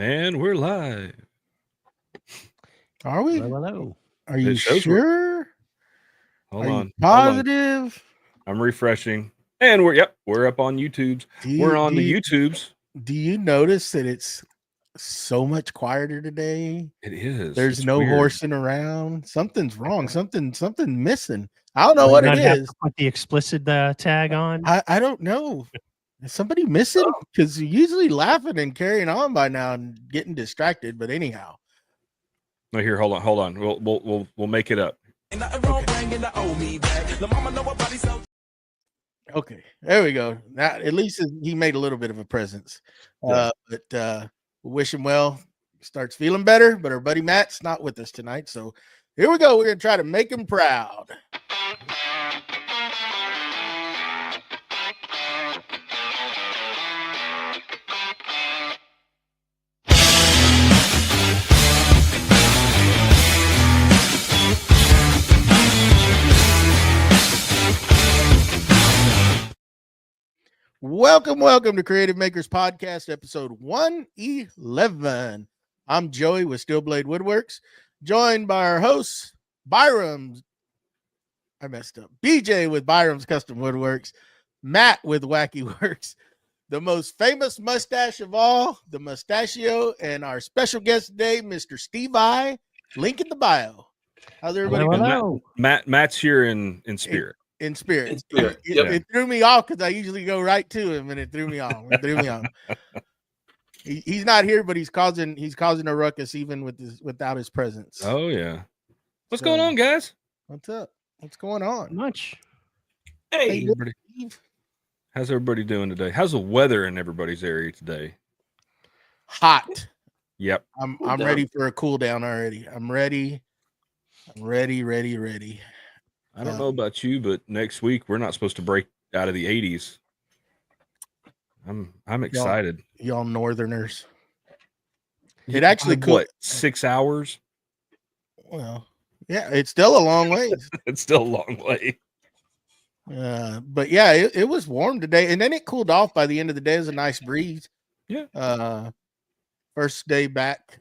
And we're live. Are we? Hello. Are you sure? Hold Are on. you positive? I'm refreshing. And we're up on YouTube's. We're on the YouTubes. Do you notice that it's so much quieter today? It is. There's it's no weird. horsing around. Something's wrong. Something missing. I don't know what it is. Put the explicit tag on. I don't know. Is somebody missing? Because you're usually laughing and carrying on by now and getting distracted. But anyhow. No, here, hold on. We'll make it up. Okay, there we go. Now at least he made a little bit of a presence. Yeah. But we wish him well. He starts feeling better, but our buddy Matt's not with us tonight. So here we go. We're gonna try to make him proud. Welcome to Creative Makers Podcast, episode 111. I'm Joey with Steelblade Woodworks, joined by our hosts, Byroms. I messed up. BJ with Byroms Custom Woodworks, Matt with Wackey Works, the most famous mustache of all, the Mustachio, and our special guest today, Mr. Steve I. Link in the bio. How's everybody? Hello. Matt's here in spirit. In spirit. It threw me off because I usually go right to him, and it threw me off. He's not here, but he's causing a ruckus even without his presence. Oh yeah. What's going on, guys? What's up? What's going on? Much. Hey, everybody. How's everybody doing today? How's the weather in everybody's area today? Hot. Yep. I'm ready for a cool down already. I'm ready. I don't know about you, but next week we're not supposed to break out of the 80s. I'm excited. Y'all northerners. It actually could. What, 6 hours? Well, yeah, it's still a long way. It's still a long way. But yeah, it was warm today, and then it cooled off by the end of the day. It was a nice breeze. Yeah. First day back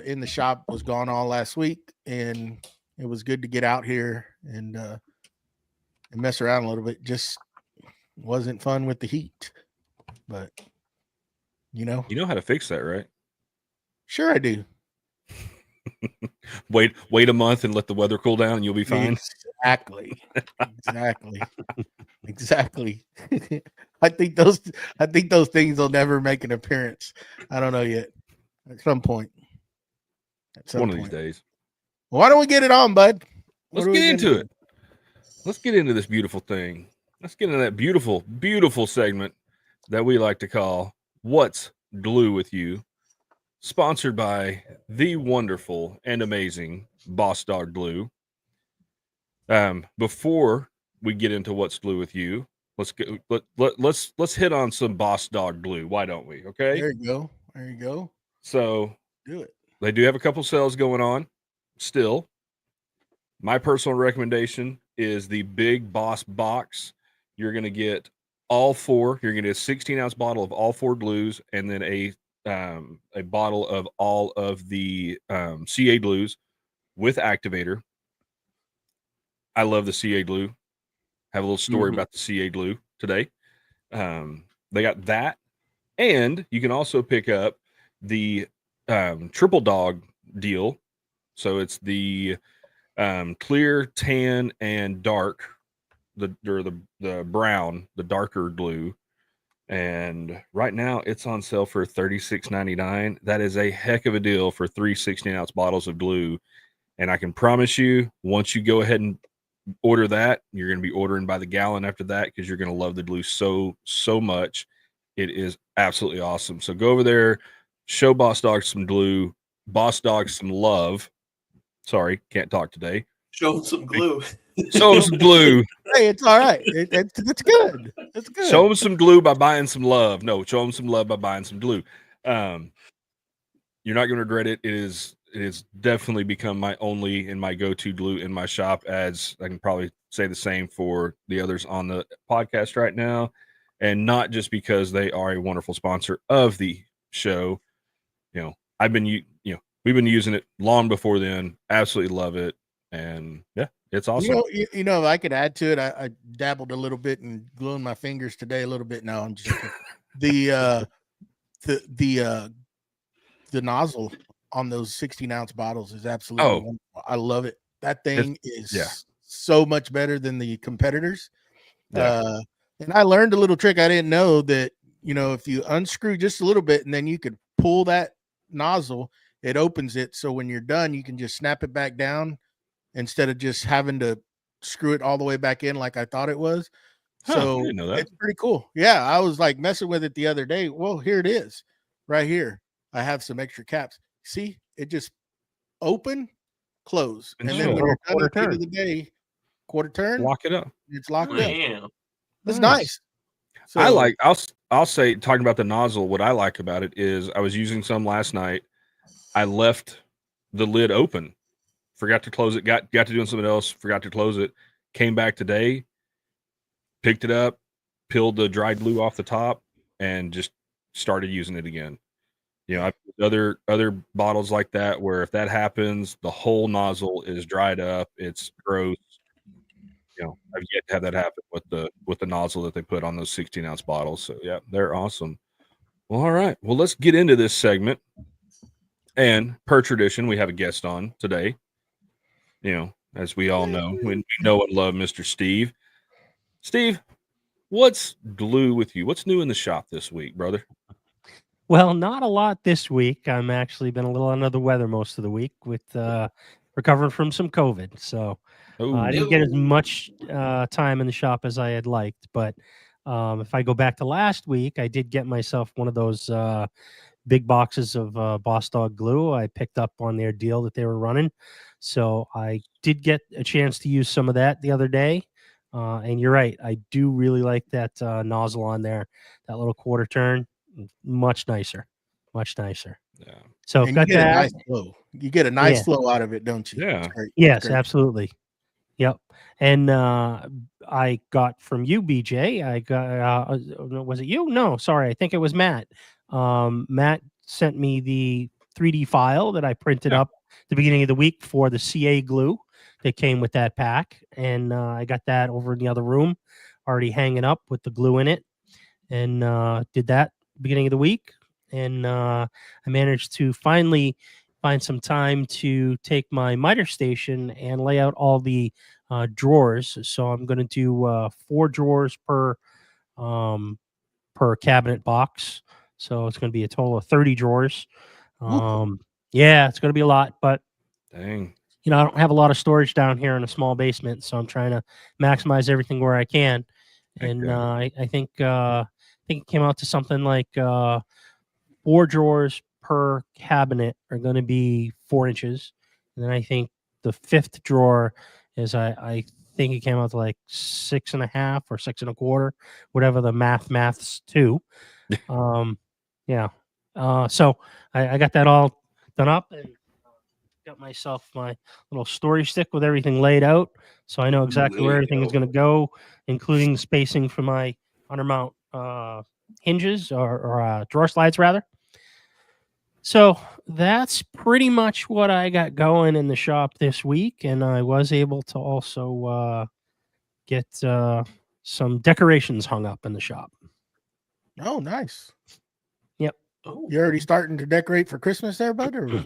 in the shop was gone all last week, and it was good to get out here and mess around a little bit. Just wasn't fun with the heat, but you know how to fix that, right? Sure, I do. Wait a month and let the weather cool down, and you'll be fine. Exactly. I think those things will never make an appearance. I don't know yet. At some point. One of these days. Why don't we get it on, bud? Let's get into it. Let's get into this beautiful thing. Let's get into that beautiful, beautiful segment that we like to call What's Glue with You, sponsored by the wonderful and amazing Boss Dog Glue. Before we get into What's Glue with You, let's hit on some Boss Dog Glue. Why don't we? Okay. There you go. So do it. They do have a couple sales going on. Still, my personal recommendation is the Big Boss Box. You're going to get all four. You're going to get a 16-ounce bottle of all four glues, and then a bottle of all of the CA glues with activator. I love the CA glue. Have a little story about the CA glue today. They got that, and you can also pick up the Triple Dog deal. So it's the clear, tan, and dark, the brown, the darker glue. And right now it's on sale for $36.99. That is a heck of a deal for 3 16-ounce bottles of glue. And I can promise you, once you go ahead and order that, you're going to be ordering by the gallon after that, because you're going to love the glue so much. It is absolutely awesome. So go over there, show Boss Dog some glue, Boss Dog some love. Sorry, can't talk today. Show him some glue. Show him some glue. Hey, it's all right. It's good. It's good. Show him some glue by buying some love. No, show him some love by buying some glue. You're not going to regret it. It is definitely become my only and my go-to glue in my shop, as I can probably say the same for the others on the podcast right now. And not just because they are a wonderful sponsor of the show, we've been using it long before then. Absolutely love it. And yeah, it's awesome. If I could add to it, I dabbled a little bit in gluing my fingers today a little bit. No, I'm just kidding. The nozzle on those 16-ounce bottles is absolutely wonderful. I love it. That thing is so much better than the competitors. And I learned a little trick I didn't know that, if you unscrew just a little bit and then you could pull that nozzle, it opens it. So when you're done, you can just snap it back down instead of just having to screw it all the way back in like I thought it was. So I didn't know that. It's pretty cool. Yeah, I was like messing with it the other day. Well, here it is right here. I have some extra caps. See, it just open, close. And then when you're done at the end of the day, quarter turn, lock it up. It's locked up. That's Nice. nice. So, I'll say, talking about the nozzle, what I like about it is I was using some last night. I left the lid open, forgot to close it, got to doing something else, forgot to close it, came back today, picked it up, peeled the dried glue off the top, and just started using it again. I've other bottles like that where if that happens, the whole nozzle is dried up. It's gross. I've yet to have that happen with the nozzle that they put on those 16-ounce bottles. So yeah, they're awesome. Well, all right. Well, let's get into this segment. And per tradition, we have a guest on today. As we all know, we know and love Mr. Steve. Steve, what's glue with you? What's new in the shop this week, brother? Well, not a lot this week. I'm actually been a little under the weather most of the week with recovering from some COVID. So I didn't get as much time in the shop as I had liked. But if I go back to last week, I did get myself one of those big boxes of Boss Dog glue. I picked up on their deal that they were running. So I did get a chance to use some of that the other day. And you're right. I do really like that nozzle on there, that little quarter turn. Much nicer. Yeah. So and got you get that. a nice flow. You get a nice flow out of it, don't you? Yeah. Yes, absolutely. Yep. And I got from you, BJ. I got was it you? No, sorry. I think it was Matt. Matt sent me the 3D file that I printed up at the beginning of the week for the CA glue that came with that pack. And I got that over in the other room, already hanging up with the glue in it. And did that beginning of the week. And I managed to finally find some time to take my miter station and lay out all the drawers. So I'm going to do 4 drawers per cabinet box. So it's going to be a total of 30 drawers. Yeah, it's going to be a lot, but dang, I don't have a lot of storage down here in a small basement, so I'm trying to maximize everything where I can. And I think it came out to something like 4 drawers per cabinet are going to be 4 inches. And then I think the 5th drawer is, I think it came out to like 6.5 or 6.25, whatever the maths to. Yeah. So I got that all done up and got myself my little story stick with everything laid out. So I know exactly where everything is going to go, including spacing for my undermount hinges or drawer slides rather. So that's pretty much what I got going in the shop this week. And I was able to also get some decorations hung up in the shop. Oh, nice. Yep. You're already starting to decorate for Christmas there, bud? Or?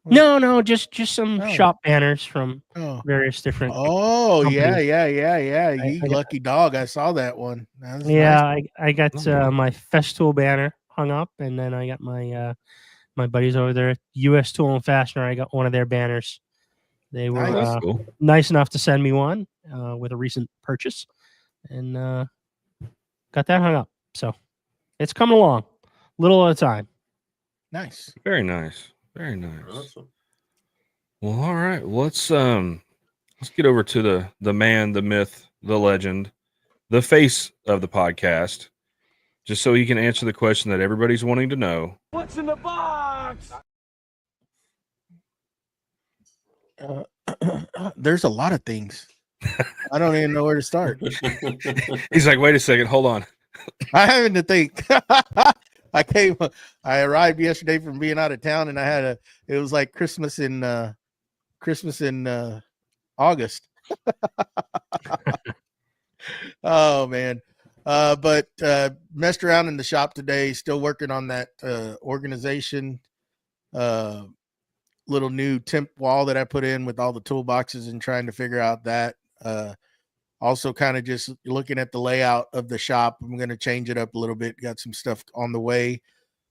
No, just some shop banners from various different. Oh, companies. Yeah. You lucky dog. I saw that one. Nice. I got Oh, my Festool banner hung up, and then I got my my buddies over there, US Tool and Fastener. I got one of their banners. They were Nice. Cool. nice enough to send me one with a recent purchase, and got that hung up. So it's coming along, little at a time. Nice. Very nice. Very nice. Awesome. Well, all right. Let's get over to the man, the myth, the legend, the face of the podcast, just so he can answer the question that everybody's wanting to know. What's in the box? There's a lot of things. I don't even know where to start. He's like, wait a second, hold on. I having to think. I arrived yesterday from being out of town, and it was like Christmas in August. Oh man. But messed around in the shop today, still working on that organization little new temp wall that I put in with all the toolboxes and trying to figure out that. Also kind of just looking at the layout of the shop. I'm going to change it up a little bit. Got some stuff on the way.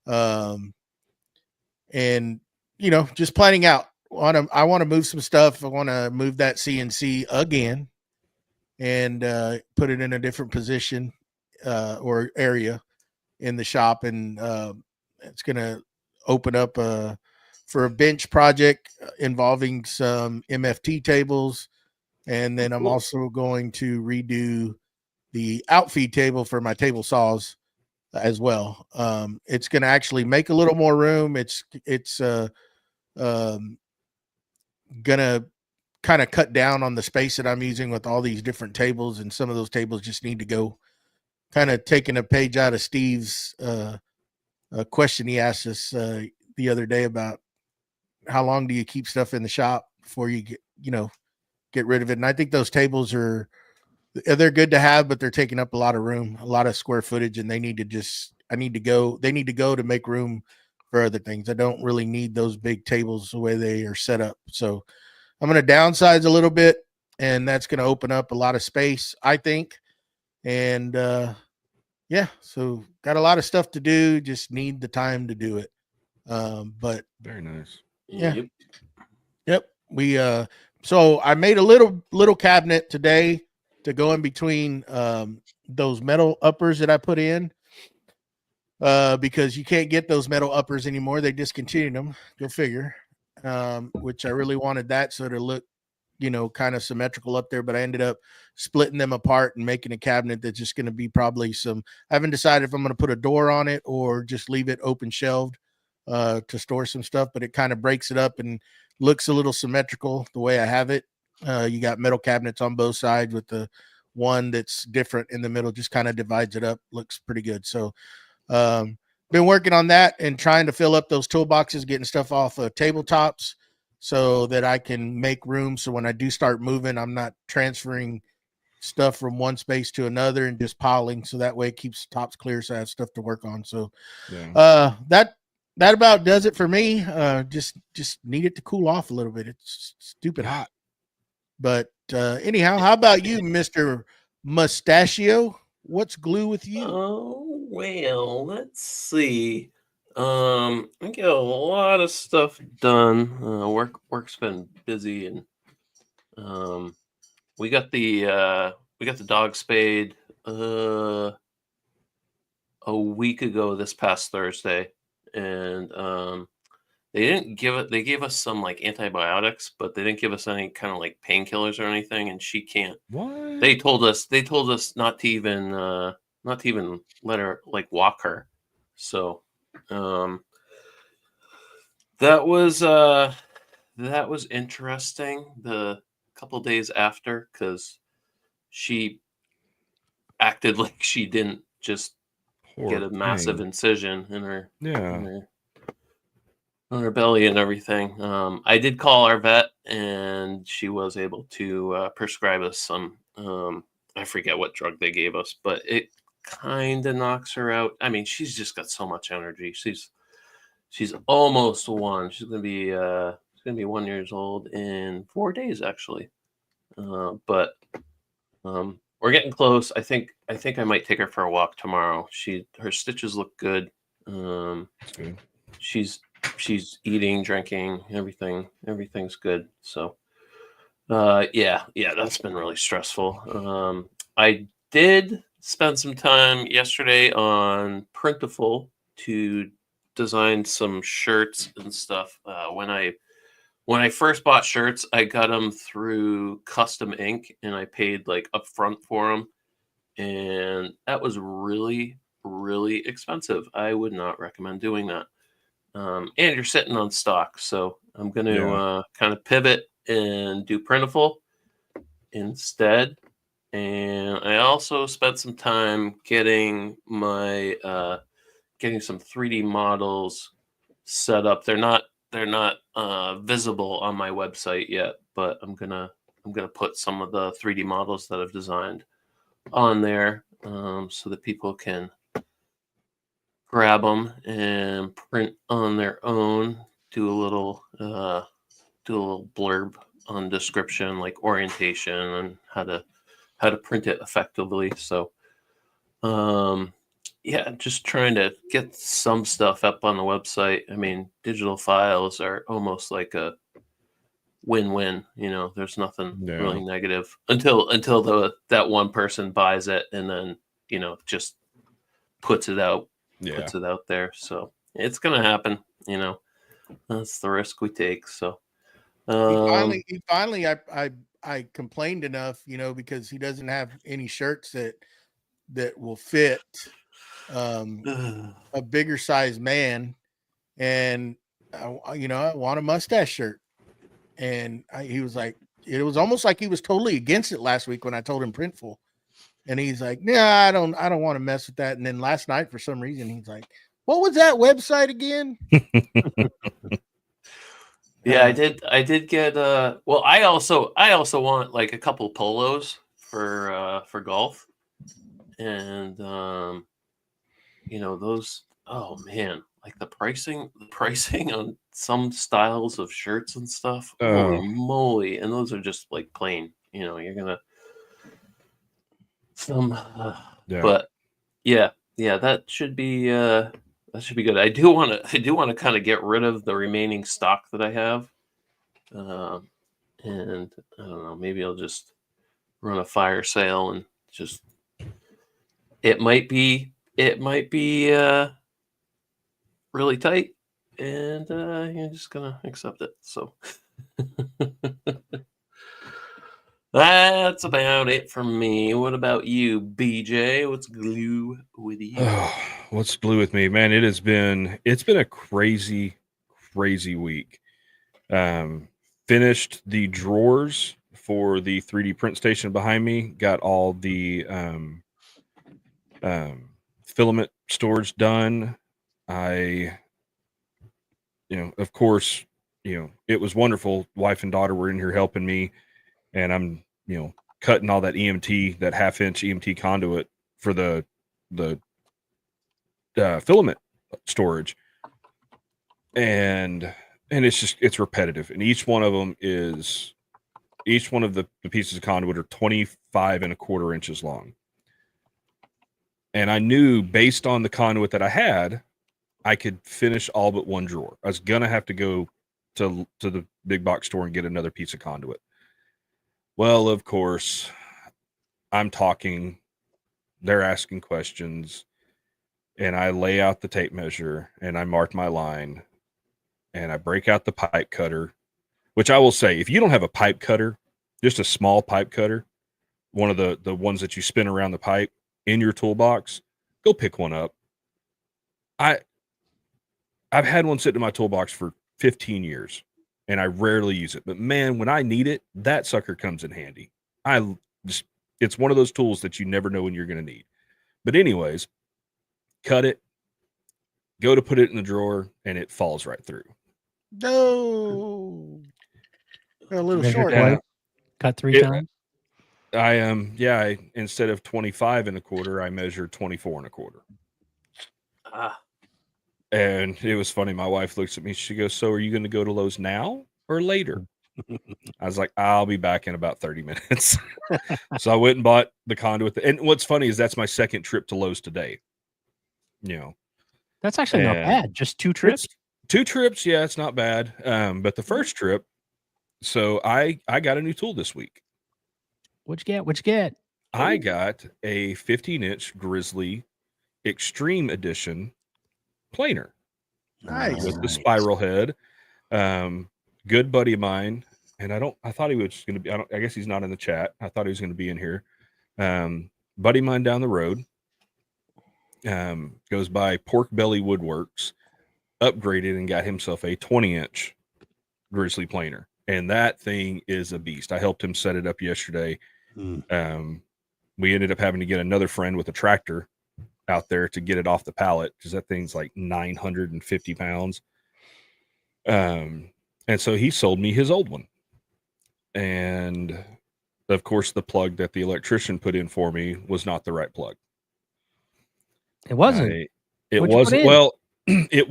And just planning out. I want to move some stuff. I want to move that CNC again and put it in a different position or area in the shop. And it's going to open up for a bench project involving some MFT tables. And then I'm also going to redo the outfeed table for my table saws as well. It's going to actually make a little more room. It's gonna kind of cut down on the space that I'm using with all these different tables, and some of those tables just need to go. Kind of taking a page out of Steve's question he asked us the other day about how long do you keep stuff in the shop before you get rid of it. And I think those tables they're good to have, but they're taking up a lot of room, a lot of square footage, and they need to go to make room for other things. I don't really need those big tables the way they are set up. So I'm going to downsize a little bit, and that's going to open up a lot of space, I think. And so got a lot of stuff to do, just need the time to do it. But very nice. Yeah. Yep. We so I made a little cabinet today to go in between those metal uppers that I put in. Because you can't get those metal uppers anymore. They discontinued them. Go figure. Which I really wanted that so to look, kind of symmetrical up there, but I ended up splitting them apart and making a cabinet that's just going to be probably I haven't decided if I'm going to put a door on it or just leave it open shelved to store some stuff, but it kind of breaks it up and looks a little symmetrical the way I have it. You got metal cabinets on both sides with the one that's different in the middle, just kind of divides it up. Looks pretty good. So been working on that and trying to fill up those toolboxes, getting stuff off of tabletops so that I can make room. So when I do start moving, I'm not transferring stuff from one space to another and just piling. So that way it keeps tops clear. So I have stuff to work on. So, that about does it for me. Just need it to cool off a little bit. It's stupid hot, but anyhow, how about you, Mr. Mustachio? What's glue with you? Oh, well, let's see. I get a lot of stuff done. Work's been busy, and we got the dog spayed a week ago this past Thursday, and they gave us some like antibiotics, but they didn't give us any kind of like painkillers or anything, and she can't. What? They told us not to even let her like walk her. So that was interesting the couple days after, because she acted like she didn't just get a massive incision in her on her belly and everything. I did call our vet, and she was able to prescribe us some. I forget what drug they gave us, but it kind of knocks her out. I mean, she's just got so much energy. She's almost 1. She's gonna be 1 year old in 4 days, actually. But we're getting close. I think I might take her for a walk tomorrow. Her stitches look good. That's good. She's eating, drinking, everything's good. So that's been really stressful. I did spend some time yesterday on Printful to design some shirts and stuff. When I first bought shirts, I got them through Custom Ink, and I paid like upfront for them, and that was really, really expensive. I would not recommend doing that. And you're sitting on stock, so I'm going to kind of pivot and do Printful instead. And I also spent some time getting my getting some 3D models set up. They're not visible on my website yet, but I'm gonna put some of the 3D models that I've designed on there, so that people can grab them and print on their own. Do a little blurb on description, like orientation and how to print it effectively. So yeah, just trying to get some stuff up on the website. I mean, digital files are almost like a win-win. There's nothing really negative until that one person buys it and then just puts it out there. So it's gonna happen. That's the risk we take. So he finally I complained enough, because he doesn't have any shirts that will fit a bigger size man, and I want a mustache shirt, and he was like, it was almost like he was totally against it last week when I told him Printful, and he's like, yeah, I don't want to mess with that. And then last night, for some reason, he's like, what was that website again? Yeah, I did get well, I also want like a couple polos for golf. And those, oh man, like the pricing on some styles of shirts and stuff. Holy moly. And those are just like plain, you're gonna but yeah, that should be good. I do want to kind of get rid of the remaining stock that I have. And I don't know, maybe I'll just run a fire sale and just, it might be really tight, and you're just gonna accept it. So that's about it for me. What about you, BJ? What's glue with you? What's glue with me, man? It's been a crazy week. Finished the drawers for the 3D print station behind me. Got all the filament storage done. Of course, it was wonderful. Wife and daughter were in here helping me, and I'm, cutting all that EMT, that 1/2-inch EMT conduit for the filament storage. And it's repetitive. And each one of them is, each one of the pieces of conduit are 25 1/4 inches long. And I knew based on the conduit that I had, I could finish all but one drawer. I was going to have to go to the big box store and get another piece of conduit. Well, of course, I'm talking, they're asking questions, and I lay out the tape measure and I mark my line and I break out the pipe cutter, which I will say, if you don't have a pipe cutter, just a small pipe cutter, one of the ones that you spin around the pipe in your toolbox, go pick one up. I've had one sitting in my toolbox for 15 years and I rarely use it, but man, when I need it, that sucker comes in handy. It's one of those tools that you never know when you're going to need. But anyways, cut it, go to put it in the drawer, and it falls right through. No, a little Measure short. twice, cut three times. I instead of 25 1/4, I measured 24 1/4. And it was funny. My wife looks at me. She goes, "So are you going to go to Lowe's now or later?" I was like, "I'll be back in about 30 minutes." So I went and bought the conduit. And what's funny is that's my second trip to Lowe's today. That's actually not bad. Just 2 trips. 2 trips, yeah, it's not bad. But the first trip, so I got a new tool this week. What'd you get? I got a 15-inch Grizzly Extreme Edition planer. Nice. With the spiral head. Good buddy of mine, and I thought he was going to be, I guess he's not in the chat. I thought he was going to be in here. Buddy of mine down the road, goes by Pork Belly Woodworks, upgraded and got himself a 20-inch Grizzly planer. And that thing is a beast. I helped him set it up yesterday. We ended up having to get another friend with a tractor out there to get it off the pallet because that thing's like 950 pounds. And so he sold me his old one. And of course, the plug that the electrician put in for me was not the right plug. It wasn't. It What'd you wasn't. put in?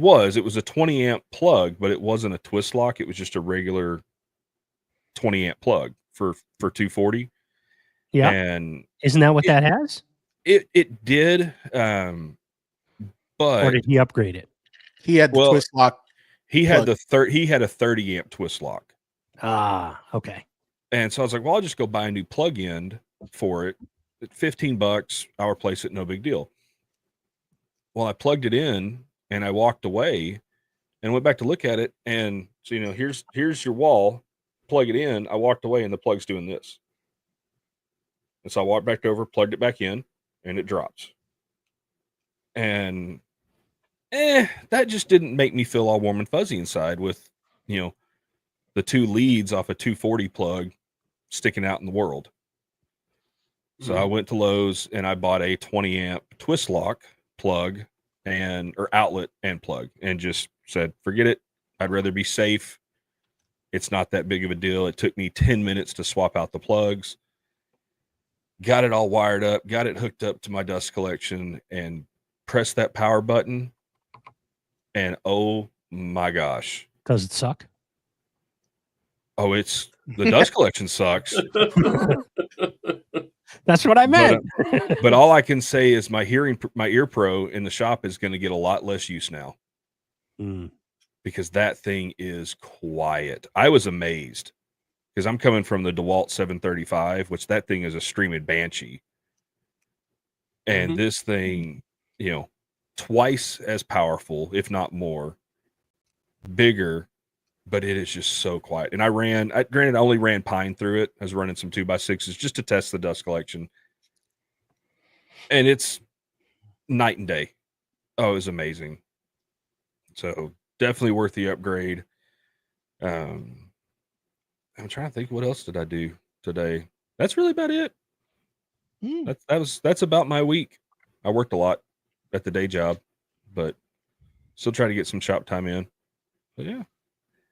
Well, it was a 20 amp plug, but it wasn't a twist lock. It was just a regular 20 amp plug for 240. Yeah. And Isn't that what that has? it did. Or But did he upgrade it? He had the Well, twist lock. he had plug. he had a 30 amp twist lock. Ah, okay. And so I was like, well, I'll just go buy a new plug-in for it. At $15, I'll replace it, no big deal. Well, I plugged it in and I walked away and went back to look at it. And so, here's your wall, plug it in. I walked away and the plug's doing this. And so I walked back over, plugged it back in, and it drops. And that just didn't make me feel all warm and fuzzy inside with, the two leads off a 240 plug sticking out in the world. So I went to Lowe's and I bought a 20 amp twist lock plug or outlet and plug and just said, forget it. I'd rather be safe. It's not that big of a deal. It took me 10 minutes to swap out the plugs, got it all wired up, got it hooked up to my dust collection and pressed that power button. And oh my gosh. Does it suck? Oh, the dust collection sucks. That's what I meant. But all I can say is my ear pro in the shop is going to get a lot less use now because that thing is quiet. I was amazed because I'm coming from the DeWalt 735, which that thing is a streaming banshee. And this thing, twice as powerful, if not more, bigger, but it is just so quiet. And granted, I only ran pine through it. I was running some 2x6s just to test the dust collection. And it's night and day. Oh, it was amazing. So definitely worth the upgrade. I'm trying to think, what else did I do today? That's really about it. That's about my week. I worked a lot at the day job, but still try to get some shop time in. But yeah.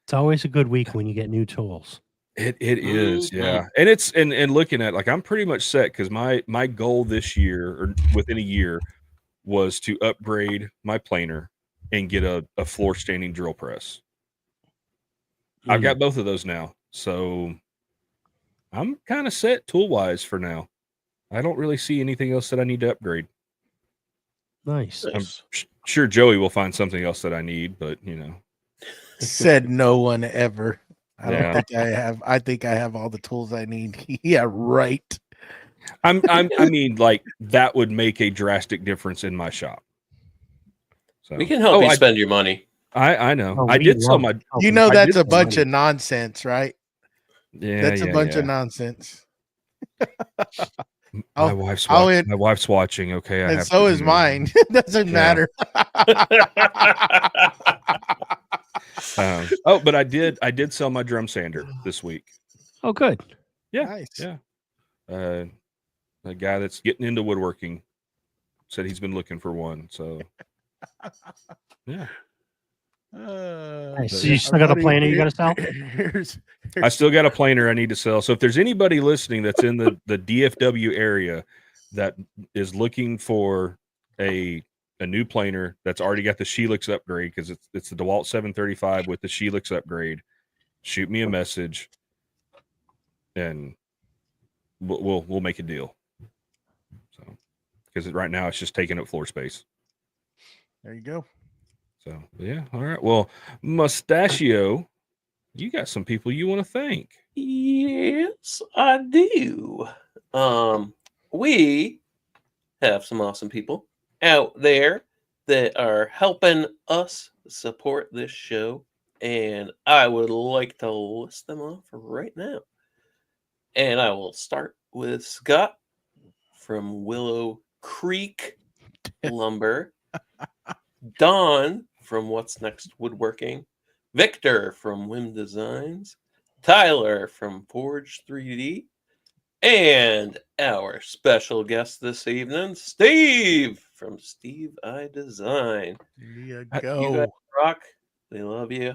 It's always a good week when you get new tools. It is, yeah. And it's and looking at, like, I'm pretty much set because my goal this year or within a year was to upgrade my planer and get a floor standing drill press. I've got both of those now. So I'm kind of set tool wise for now. I don't really see anything else that I need to upgrade. Nice. I'm sure Joey will find something else that I need, but Said no one ever. I don't Yeah. think I have. I think I have all the tools I need. Yeah, right. I mean, like, that would make a drastic difference in my shop. So We can help you spend your money. I know. Oh, I we did sell love my. helping. You know I that's did a bunch money. of nonsense, right? Yeah, That's a bunch of nonsense. My wife's I'll watching. in- My wife's watching. Okay, I And have so to, is mine. It doesn't Yeah. matter. But I did sell my drum sander this week. Oh, good. Yeah, Nice. yeah. A guy that's getting into woodworking said he's been looking for one. So yeah, Nice. So you still got a planer you got to sell? I still got a planer I need to sell. So if there's anybody listening that's in the DFW area that is looking for a new planer that's already got the Sheelix upgrade, because it's the DeWalt 735 with the Sheelix upgrade, shoot me a message and we'll make a deal. So because right now it's just taking up floor space. There you go. So yeah, all right. Well, Mustachio, you got some people you want to thank. Yes, I do. We have some awesome people out there that are helping us support this show, and I would like to list them off right now. And I will start with Scott from Willow Creek Lumber, Don from What's Next Woodworking, Victor from Whim Designs, Tyler from Forge 3D, And our special guest this evening, Steve from Steve I Design. There you You go. guys rock. We love you.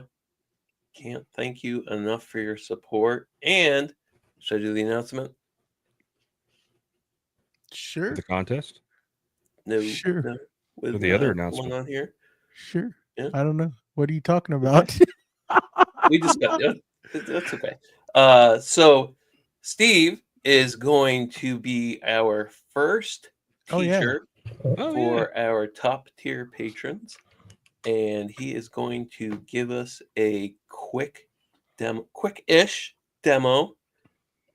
Can't thank you enough for your support. And should I do the announcement? Sure. The contest. No. Sure. No. With The other going announcement. on here. Sure. Yeah. I don't know. What are you talking about? We just got that's okay. So Steve is going to be our first Oh, yeah. teacher Oh, for our top tier patrons, and he is going to give us a quick-ish demo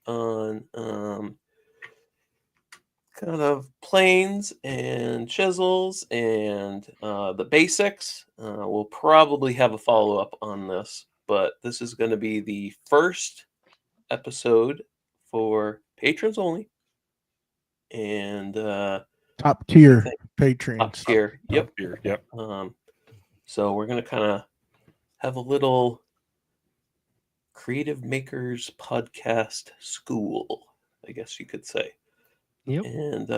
on kind of planes and chisels and the basics. We'll probably have a follow-up on this, but this is going to be the first episode for patrons only, and Top tier Top patrons. tier. Yep. Here. Yep. So we're gonna kind of have a little creative makers podcast school, I guess you could say. Yep. And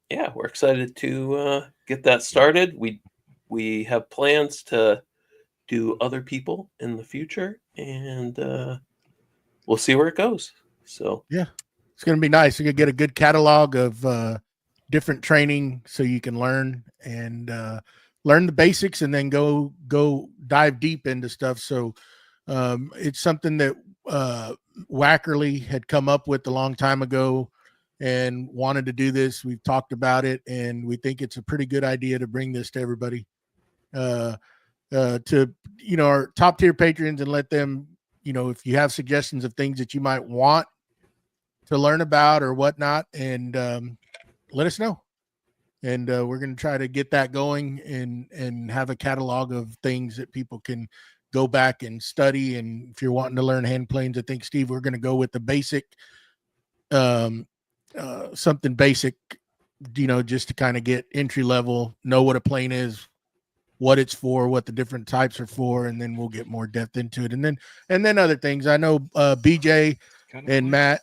yeah, we're excited to get that started. We have plans to do other people in the future, and we'll see where it goes. So It's going to be nice. You're going to get a good catalog of different training so you can learn and learn the basics and then go dive deep into stuff. So it's something that Wackerle had come up with a long time ago and wanted to do this. We've talked about it, and we think it's a pretty good idea to bring this to everybody, to our top tier patrons, and let them, if you have suggestions of things that you might want to learn about or whatnot, and let us know. And we're going to try to get that going and have a catalog of things that people can go back and study. And if you're wanting to learn hand planes, I think, Steve, we're going to go with the basic, something basic, just to kind of get entry level, know what a plane is, what it's for, what the different types are for, and then we'll get more depth into it. And then other things. I know BJ and Matt,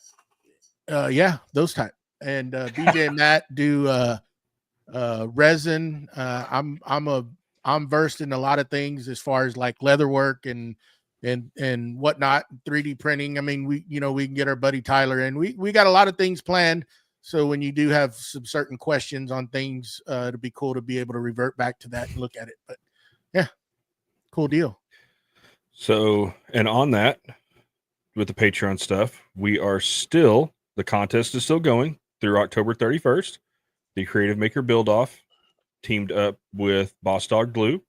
those type. And BJ and Matt do resin. I'm versed in a lot of things as far as like leather work and whatnot, 3D printing. I mean, we can get our buddy Tyler in. We got a lot of things planned. So when you do have some certain questions on things, it'd be cool to be able to revert back to that and look at it. But yeah, cool deal. So, and on that, with the Patreon stuff, the contest is still going through October 31st. The Creative Maker Build Off teamed up with Boss Dog Glue.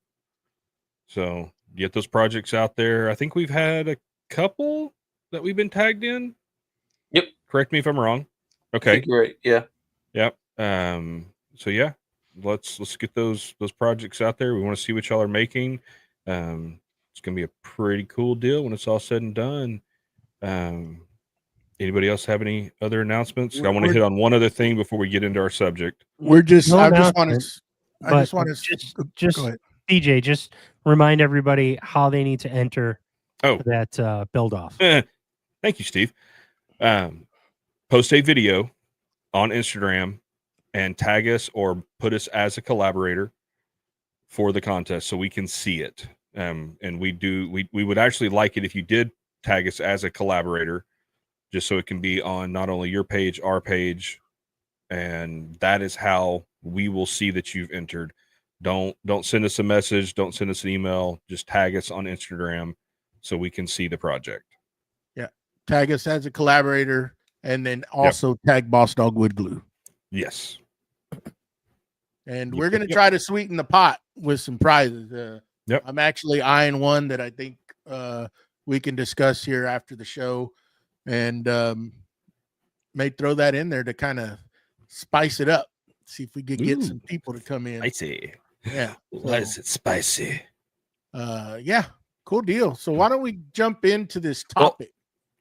So get those projects out there. I think we've had a couple that we've been tagged in. Yep. Correct me if I'm wrong. I Okay. think you're right. Yeah. Yep. So yeah, let's get those projects out there. We want to see what y'all are making. It's gonna be a pretty cool deal when it's all said and done. Anybody else have any other announcements? I want to hit on one other thing before we get into our subject. I just want announcement, to just go ahead. DJ, just remind everybody how they need to enter Oh. that build off. Thank you, Steve. Post a video on Instagram and tag us or put us as a collaborator for the contest so we can see it. And we would actually like it if you did tag us as a collaborator, just so it can be on not only your page, our page, and that is how we will see that you've entered. Don't send us a message, don't send us an email, just tag us on Instagram so we can see the project. Yeah, tag us as a collaborator, and then also tag Boss Dog Wood Glue. Yes. And we're going to try to sweeten the pot with some prizes. Yep. I'm actually eyeing one that I think we can discuss here after the show, and may throw that in there to kind of spice it up. See if we could get some people to come in. Spicy. Yeah. Why is it spicy? Yeah. Cool deal. So why don't we jump into this topic?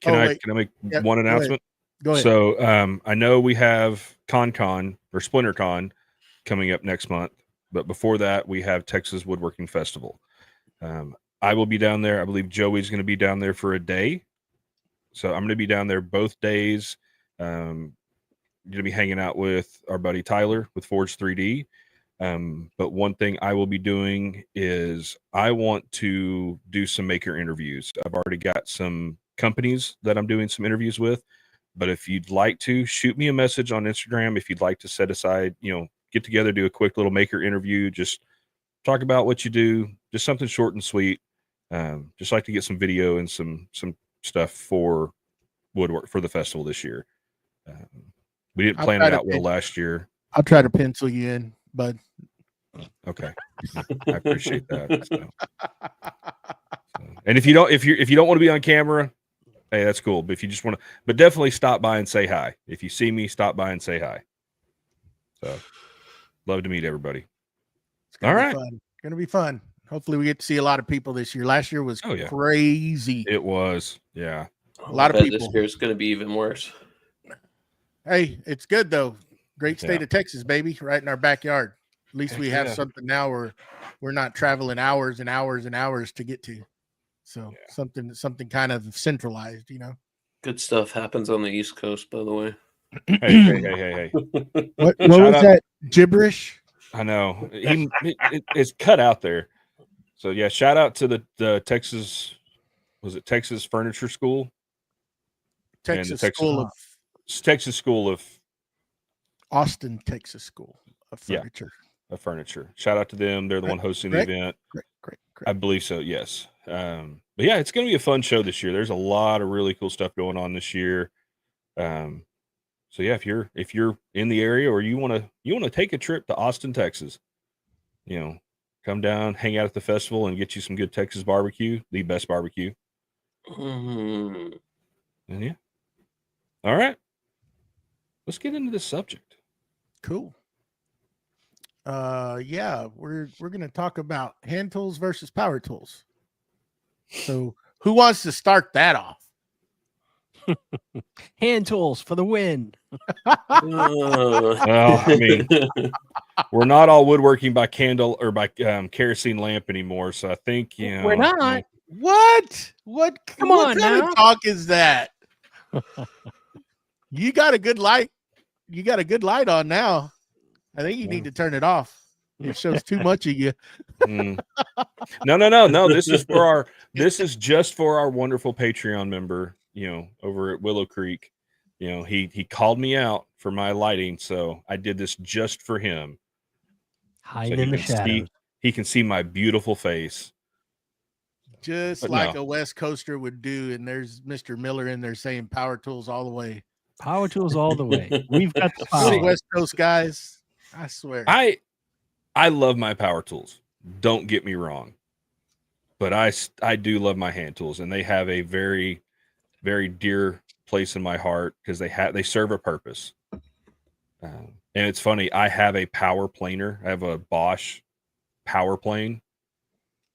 Can I make one announcement? Go ahead. So I know we have ConCon or SplinterCon coming up next month, but before that we have Texas Woodworking Festival. I will be down there. I believe Joey's going to be down there for a day. So I'm going to be down there both days. Going to be hanging out with our buddy Tyler with Forge 3D. But one thing I will be doing is I want to do some maker interviews. I've already got some companies that I'm doing some interviews with, but if you'd like to, shoot me a message on Instagram. If you'd like to set aside, get together, do a quick little maker interview, just talk about what you do, just something short and sweet. Just like to get some video and some stuff for Woodwork for the festival this year. We didn't plan it out well last year. I'll try to pencil you in, bud. Okay, I appreciate that. So. And if you don't want to be on camera, hey, that's cool. But if you just want to, but definitely stop by and say hi. If you see me, stop by and say hi. So, love to meet everybody. All right, gonna be fun. Hopefully, we get to see a lot of people this year. Last year was crazy. It was, yeah. A lot of people. This year's going to be even worse. Hey, it's good though. Great state of Texas, baby, right in our backyard. At least we have something now where we're not traveling hours and hours and hours to get to. So something kind of centralized, Good stuff happens on the East Coast, by the way. Hey. What was that gibberish? I know. It's cut out there. So yeah, shout out to the Texas, was it Texas Furniture School? Texas School of Austin, Texas School of Furniture. Yeah, of Furniture. Shout out to them. They're the one hosting the event. Great. I believe so, yes. But yeah, it's going to be a fun show this year. There's a lot of really cool stuff going on this year. So yeah, if you're in the area or you want to take a trip to Austin, Texas, come down, hang out at the festival, and get you some good Texas barbecue, the best barbecue. Mm-hmm. And yeah. All right. Let's get into this subject. Cool. We're going to talk about hand tools versus power tools. So who wants to start that off? Hand tools for the win. Well, I mean, we're not all woodworking by candle or by kerosene lamp anymore. So I think, we're not. What? Come on kind now. of talk is that? You got a good light. You got a good light on now. I think you need to turn it off. It shows too much of you. No. This is just for our wonderful Patreon member, over at Willow Creek. He called me out for my lighting, so I did this just for him. Hide in the shadows. He can see my beautiful face. Just like a West Coaster would do, and there's Mr. Miller in there saying power tools all the way. Power tools all the way. We've got the Those power. West Coast guys, I swear. I love my power tools. Don't get me wrong. But I do love my hand tools, and they have a very, very dear place in my heart because they serve a purpose. And it's funny, I have a power planer. I have a Bosch power plane.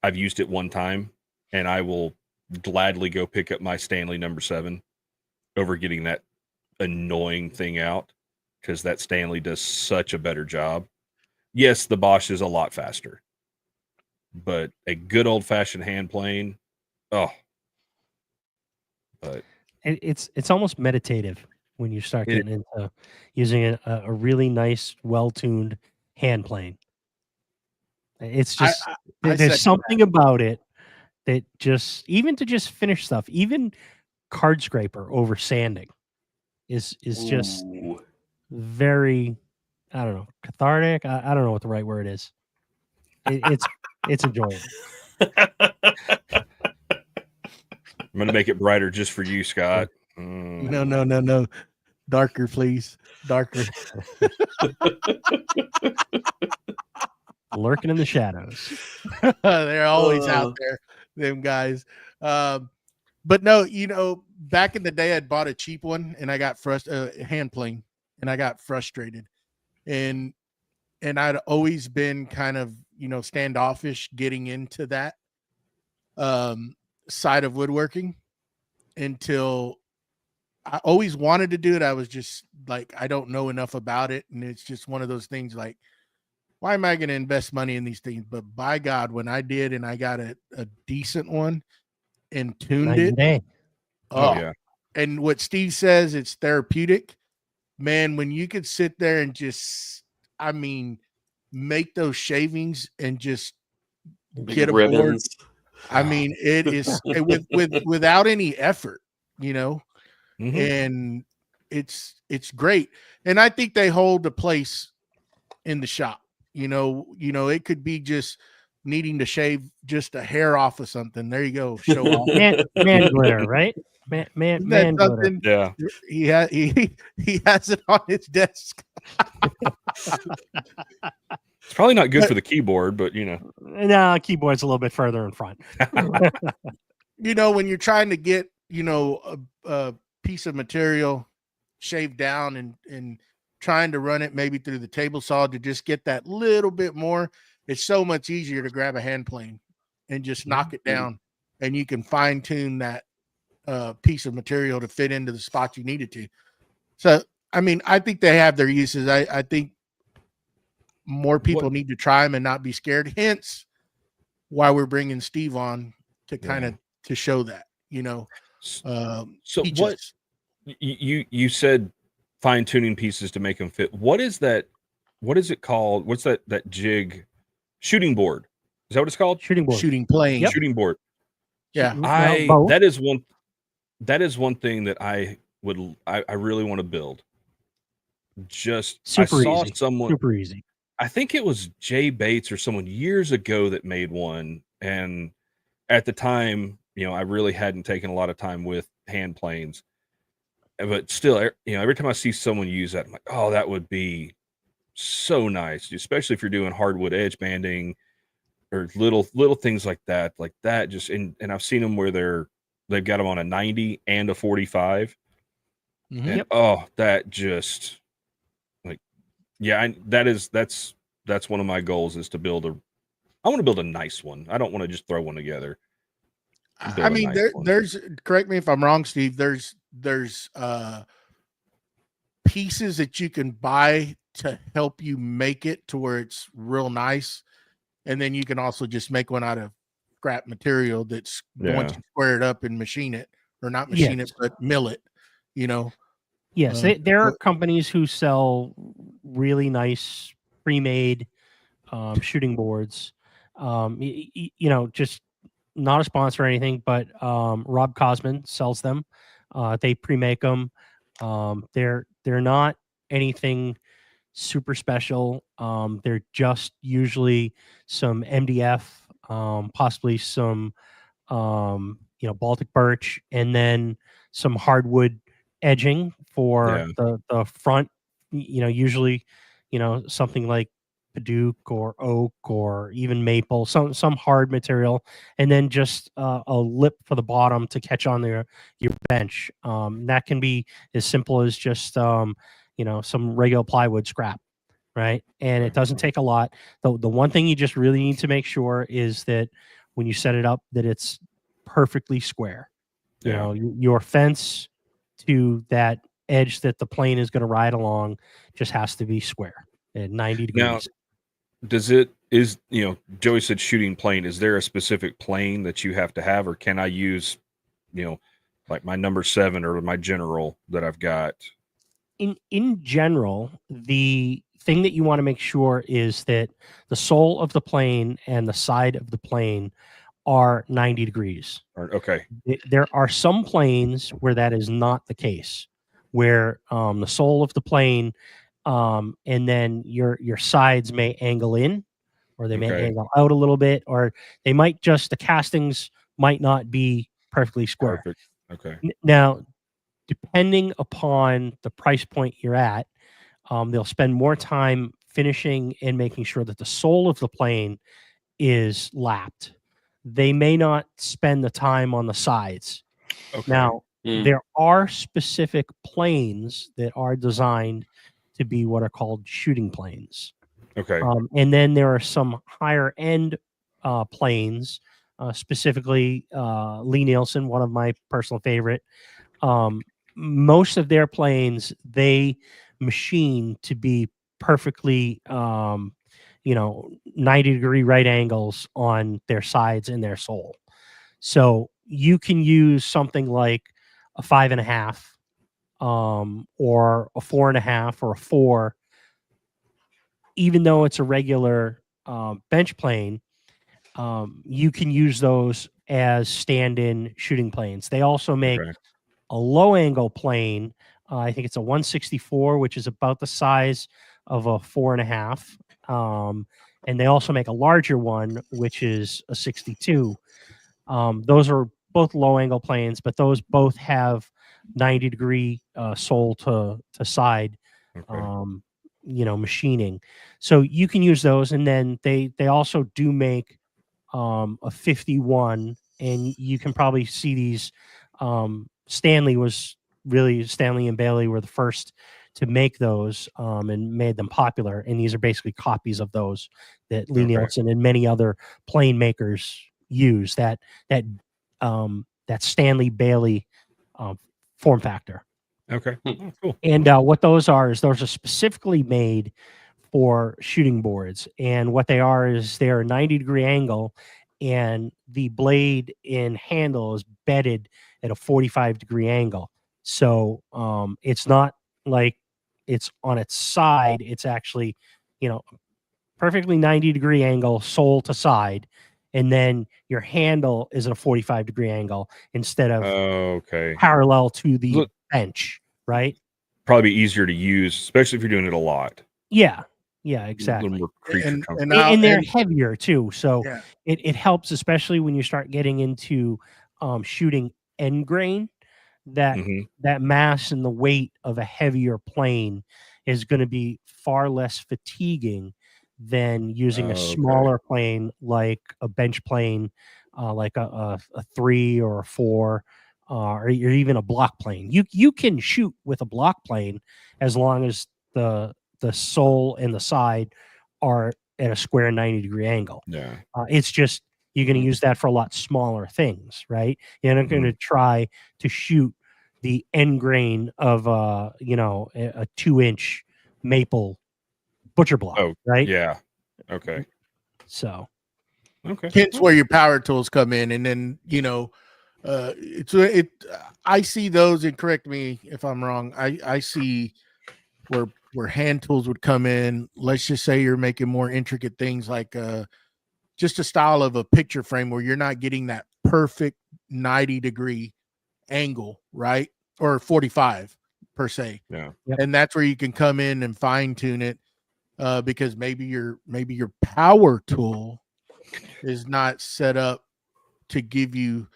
I've used it one time, and I will gladly go pick up my Stanley number 7 over getting that annoying thing out because that Stanley does such a better job. Yes, the Bosch is a lot faster, but a good old-fashioned hand plane, but it's almost meditative when you start getting into using a really nice, well-tuned hand plane. It's just there's something about it that even to just finish stuff, even card scraper over sanding is just very, I don't know, cathartic. I don't know what the right word is. It's enjoyable. I'm going to make it brighter just for you, Scott. No. Darker, please. Darker. Lurking in the shadows. They're always out there, them guys. But no, back in the day, I'd bought a cheap one and I got hand plane, and I got frustrated. And I'd always been kind of, standoffish getting into that side of woodworking until I always wanted to do it. I was just like, I don't know enough about it. And it's just one of those things like, why am I going to invest money in these things? But by God, when I did and I got a decent one and tuned it. Oh, yeah. and what Steve says, it's therapeutic. Man, when you could sit there and just, I mean, make those shavings and just Big get a board. ribbons. I mean, it is without any effort, you know, Mhm. and it's great. And I think they hold a place in the shop. You know, it could be just needing to shave just a hair off of something. There you go, show off. Man glitter, right? Man Isn't that glitter. something? Yeah. He has it on his desk. It's probably not good for the keyboard, but you know. No, keyboard's a little bit further in front. You know, when you're trying to get, you know, a piece of material shaved down and trying to run it maybe through the table saw to just get that little bit more, it's so much easier to grab a hand plane and just knock it down, and you can fine tune that piece of material to fit into the spot you need it to. So, I mean, I think they have their uses. I think more people need to try them and not be scared. Hence why we're bringing Steve on to kind of to show that, you know. So what you said, fine tuning pieces to make them fit. What is that? What is it called? What's that jig? Shooting board. Is that what it's called? Shooting board. Shooting plane. Yep. Shooting board. Yeah. That is one thing that I really want to build. Just Super I saw easy. someone Super easy. I think it was Jay Bates or someone years ago that made one. And at the time, you know, I really hadn't taken a lot of time with hand planes. But still, you know, every time I see someone use that, I'm like, oh, that would be so nice, especially if you're doing hardwood edge banding or little things like that. Just and I've seen them where they've got them on a 90 and a 45. Mhm. And that just like, yeah, that's one of my goals is to I want to build a nice one. I don't want to just throw one together. I mean, there's, correct me if I'm wrong, Steve, there's pieces that you can buy to help you make it to where it's real nice. And then you can also just make one out of scrap material that's once you square it up and machine it, or not machine it, but mill it, you know. Yes, there are companies who sell really nice pre-made shooting boards. You know, just not a sponsor or anything, but Rob Cosman sells them. They pre-make them. They're not anything super special. They're just usually some MDF, possibly some you know, Baltic birch, and then some hardwood edging for the front. You know, usually, you know, something like Paduke or oak or even maple, some hard material, and then just a lip for the bottom to catch on your bench. That can be as simple as just you know, some regular plywood scrap, right? And it doesn't take a lot. The one thing you just really need to make sure is that when you set it up, that it's perfectly square. You know, your fence to that edge that the plane is going to ride along just has to be square at 90 degrees. Now, you know, Joey said shooting plane. Is there a specific plane that you have to have, or can I use, you know, like my number 7 or my general that I've got? In general, the thing that you want to make sure is that the sole of the plane and the side of the plane are 90 degrees. Okay. There are some planes where that is not the case, where the sole of the plane and then your sides may angle in, or they may angle out a little bit, or they might just, the castings might not be perfectly square. Perfect. Okay. Now, depending upon the price point you're at, they'll spend more time finishing and making sure that the sole of the plane is lapped. They may not spend the time on the sides. Okay. Now, there are specific planes that are designed to be what are called shooting planes. Okay. And then there are some higher end planes, specifically Lee Nielsen, one of my personal favorite. Most of their planes, they machine to be perfectly, you know, 90-degree right angles on their sides and their sole. So you can use something like a 5.5, or a 4.5 or a 4, even though it's a regular bench plane, you can use those as stand-in shooting planes. They also make Okay. a low-angle plane. I think it's a 164, which is about the size of a 4.5. And they also make a larger one, which is a 62. Those are both low-angle planes, but those both have 90-degree sole to side, Okay. machining. So you can use those, and then they also do make a 51, and you can probably see these. Stanley and Bailey were the first to make those, and made them popular. And these are basically copies of those that Lee Okay. Nielsen and many other plane makers use. That Stanley Bailey form factor. Okay. Hmm. Oh, cool. And what those are specifically made for shooting boards. And what they are is they're a 90-degree angle, and the blade and handle is bedded at a 45-degree angle. So it's not like it's on its side. It's actually, perfectly 90-degree angle, sole to side. And then your handle is at a 45-degree angle instead of Okay. parallel to the Look, bench, right? probably be easier to use, especially if you're doing it a lot. Yeah, A little exactly. more creature And comfort. And they're and heavier too, so yeah, it helps, especially when you start getting into shooting end grain. That hmm that mass and the weight of a heavier plane is going to be far less fatiguing than using a Okay. smaller plane like a bench plane, like a 3 or a 4, or even a block plane. You can shoot with a block plane as long as the sole and the side are at a square 90-degree angle. Yeah. It's just you're going to use that for a lot smaller things, right? You're not going to try to shoot the end grain of a 2-inch maple butcher block, Oh, right? yeah. Okay. So Okay. hence where your power tools come in, and then I see those, and correct me if I'm wrong. I see where hand tools would come in. Let's just say you're making more intricate things like just a style of a picture frame where you're not getting that perfect 90-degree angle, right? Or 45 per se. Yeah. Yep. And that's where you can come in and fine tune it, because maybe your power tool is not set up to give you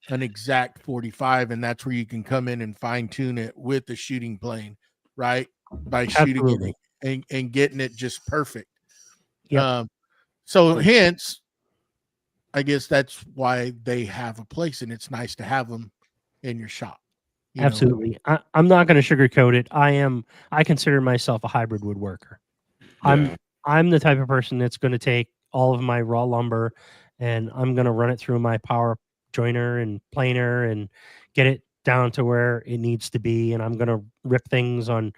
an exact 45, and that's where you can come in and fine tune it with the shooting plane, right? By shooting absolutely. it and getting it just perfect. Yep. So hence, I guess that's why they have a place, and it's nice to have them in your shop. Absolutely. I'm not going to sugarcoat it. I consider myself a hybrid woodworker. Yeah. I'm the type of person that's going to take all of my raw lumber, and I'm going to run it through my power joiner and planer and get it down to where it needs to be. And I'm going to rip things on,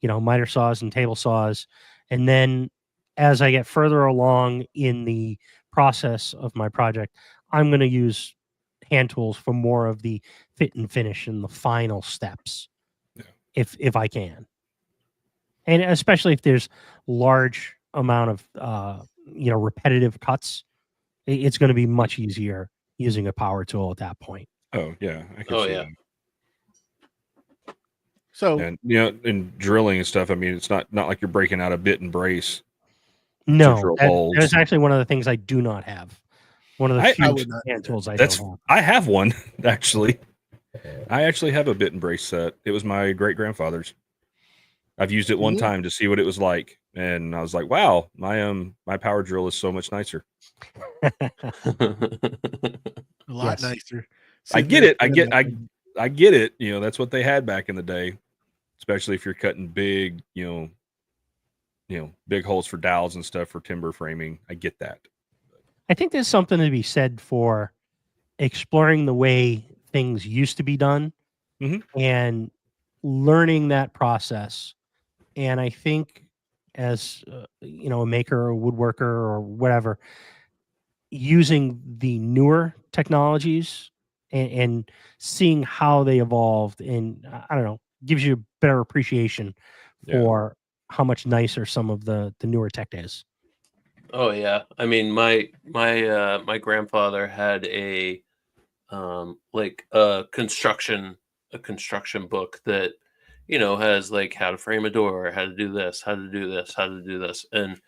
miter saws and table saws. And then as I get further along in the process of my project, I'm going to use hand tools for more of the fit and finish and the final steps, Yeah. if I can. And especially if there's large amount of repetitive cuts, it's going to be much easier using a power tool at that point. Oh, yeah. I can Oh, see yeah. that. So And in drilling and stuff, I mean, it's not like you're breaking out a bit and brace. No, drill that holes. is actually one of the things I do not have. One of the I few would not hand tools I That's don't have. I have one actually. I actually have a bit and brace set. It was my great grandfather's. I've used it one Mhm. time to see what it was like, and I was like, "Wow, my power drill is so much nicer." a lot Yes. nicer. I Sitting get there it. I doing get that. I get it. That's what they had back in the day, especially if you're cutting big, big holes for dowels and stuff for timber framing. I get that. I think there's something to be said for exploring the way things used to be done Mhm. and learning that process. And I think as a maker or a woodworker or whatever, using the newer technologies and seeing how they evolved, and I don't know, gives you a better appreciation Yeah. for how much nicer some of the newer tech is. Oh yeah, I mean my grandfather had a like a construction book that has like how to frame a door, how to do this, how to do this, how to do this, and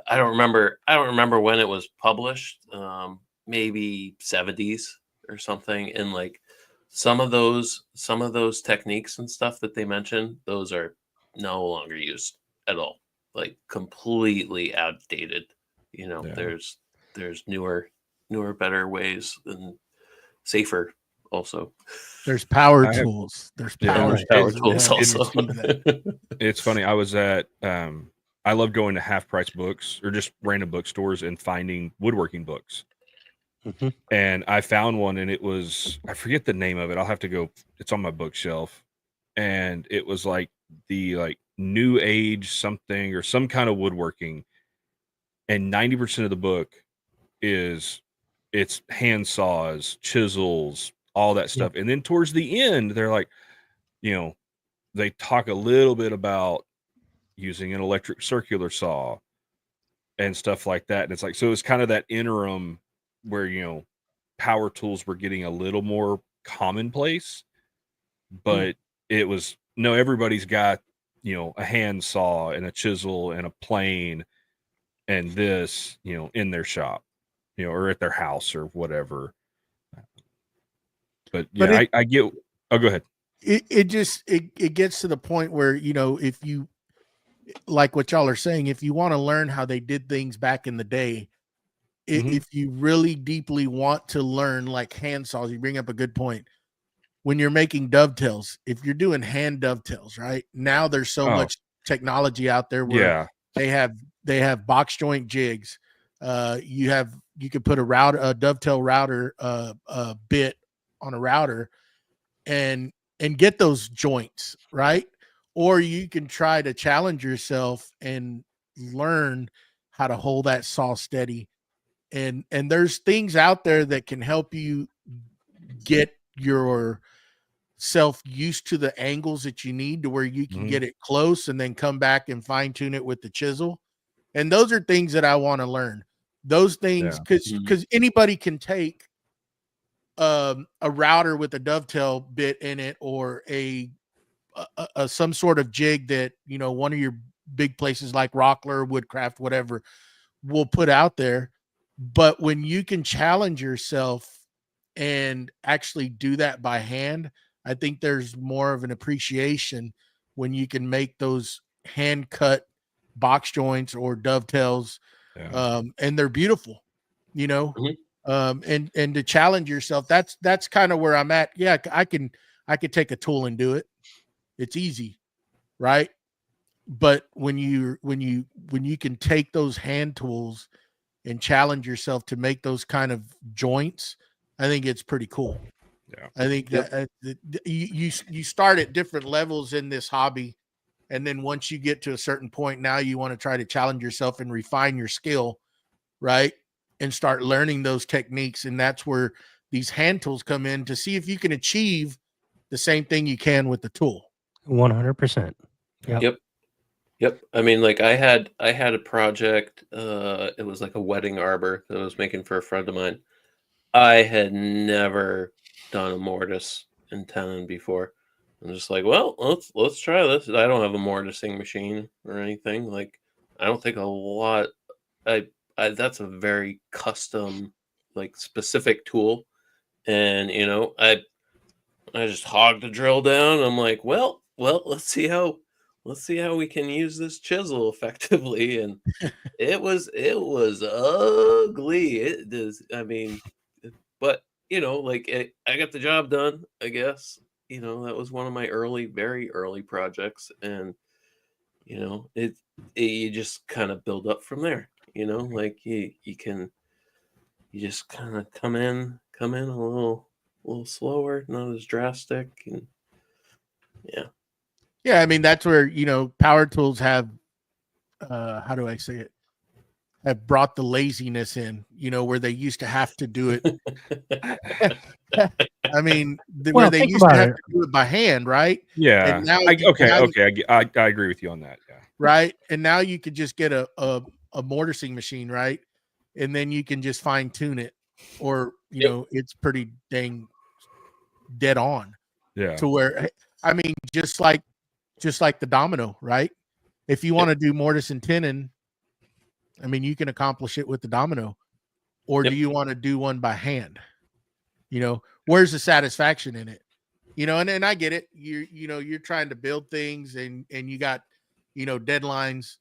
I don't remember when it was published, maybe 70s or something, and like some of those techniques and stuff that they mentioned, those are no longer used at all, like completely outdated. Yeah. There's newer better ways and safer also. There's power I have- tools. There's Yeah, power there's power tools. tools that also. achieve that. It's funny. I was at I love going to half price books or just random bookstores and finding woodworking books. Mhm. And I found one, and it was, I forget the name of it. I'll have to go. It's on my bookshelf, and it was like the new age something or some kind of woodworking. And 90% of the book is it's hand saws, chisels, all that stuff. And then towards the end, they're like, they talk a little bit about using an electric circular saw and stuff like that. And it's like, so it's kind of that interim where, power tools were getting a little more commonplace, but it was, no, everybody's got, a hand saw and a chisel and a plane and this, in their shop, or at their house or whatever. But yeah, But I get, oh, go ahead. it gets to the point where, if you, like what y'all are saying, if you want to learn how they did things back in the day, Mhm. if you really deeply want to learn, like hand saws, you bring up a good point. When you're making dovetails, if you're doing hand dovetails, right now, there's so Oh. much technology out there where they have box joint jigs. You could put a dovetail router bit on a router and get those joints, right? Or you can try to challenge yourself and learn how to hold that saw steady. And there's things out there that can help you get yourself used to the angles that you need to where you can get it close and then come back and fine tune it with the chisel. And those are things that I want to learn. Those things, because anybody can take a router with a dovetail bit in it, or a some sort of jig that one of your big places like Rockler, Woodcraft, whatever, will put out there. But when you can challenge yourself and actually do that by hand, I think there's more of an appreciation when you can make those hand cut box joints or dovetails, and they're beautiful, and to challenge yourself. That's kind of where I'm at. Yeah, I could take a tool and do it. It's easy, right? But when you can take those hand tools and challenge yourself to make those kind of joints, I think it's pretty cool. Yeah. I think that you start at different levels in this hobby, and then once you get to a certain point, now you want to try to challenge yourself and refine your skill, right? And start learning those techniques, and that's where these hand tools come in to see if you can achieve the same thing you can with the tool. 100%. Yep. I mean, like I had a project. It was like a wedding arbor that I was making for a friend of mine. I had never done a mortise and tenon before. I'm just like, well, let's try this. I don't have a mortising machine or anything. Like, I don't think a lot. That's a very custom, like specific tool, and I just hogged the drill down. I'm like, well, let's see how we can use this chisel effectively. And it was ugly. It does. I mean, but like I got the job done, I guess. That was one of my very early projects, and it you just kind of build up from there. Like you just kind of come in a little slower, not as drastic, and Yeah, I mean, that's where power tools have how do I say it, have brought the laziness in. where they used to have to do it. I mean, Well, where they think used to about have it. to do it by hand, right? Yeah. And now, I agree with you on that. Yeah. right? And now you could just get a mortising machine, right? And then you can just fine tune it, or it's pretty dang dead on Yeah. to where, I mean, just like the domino, right? If you want to do mortise and tenon, I mean, you can accomplish it with the domino, or do you want to do one by hand? Where's the satisfaction in it? And I get it. You're trying to build things, and you got, deadlines,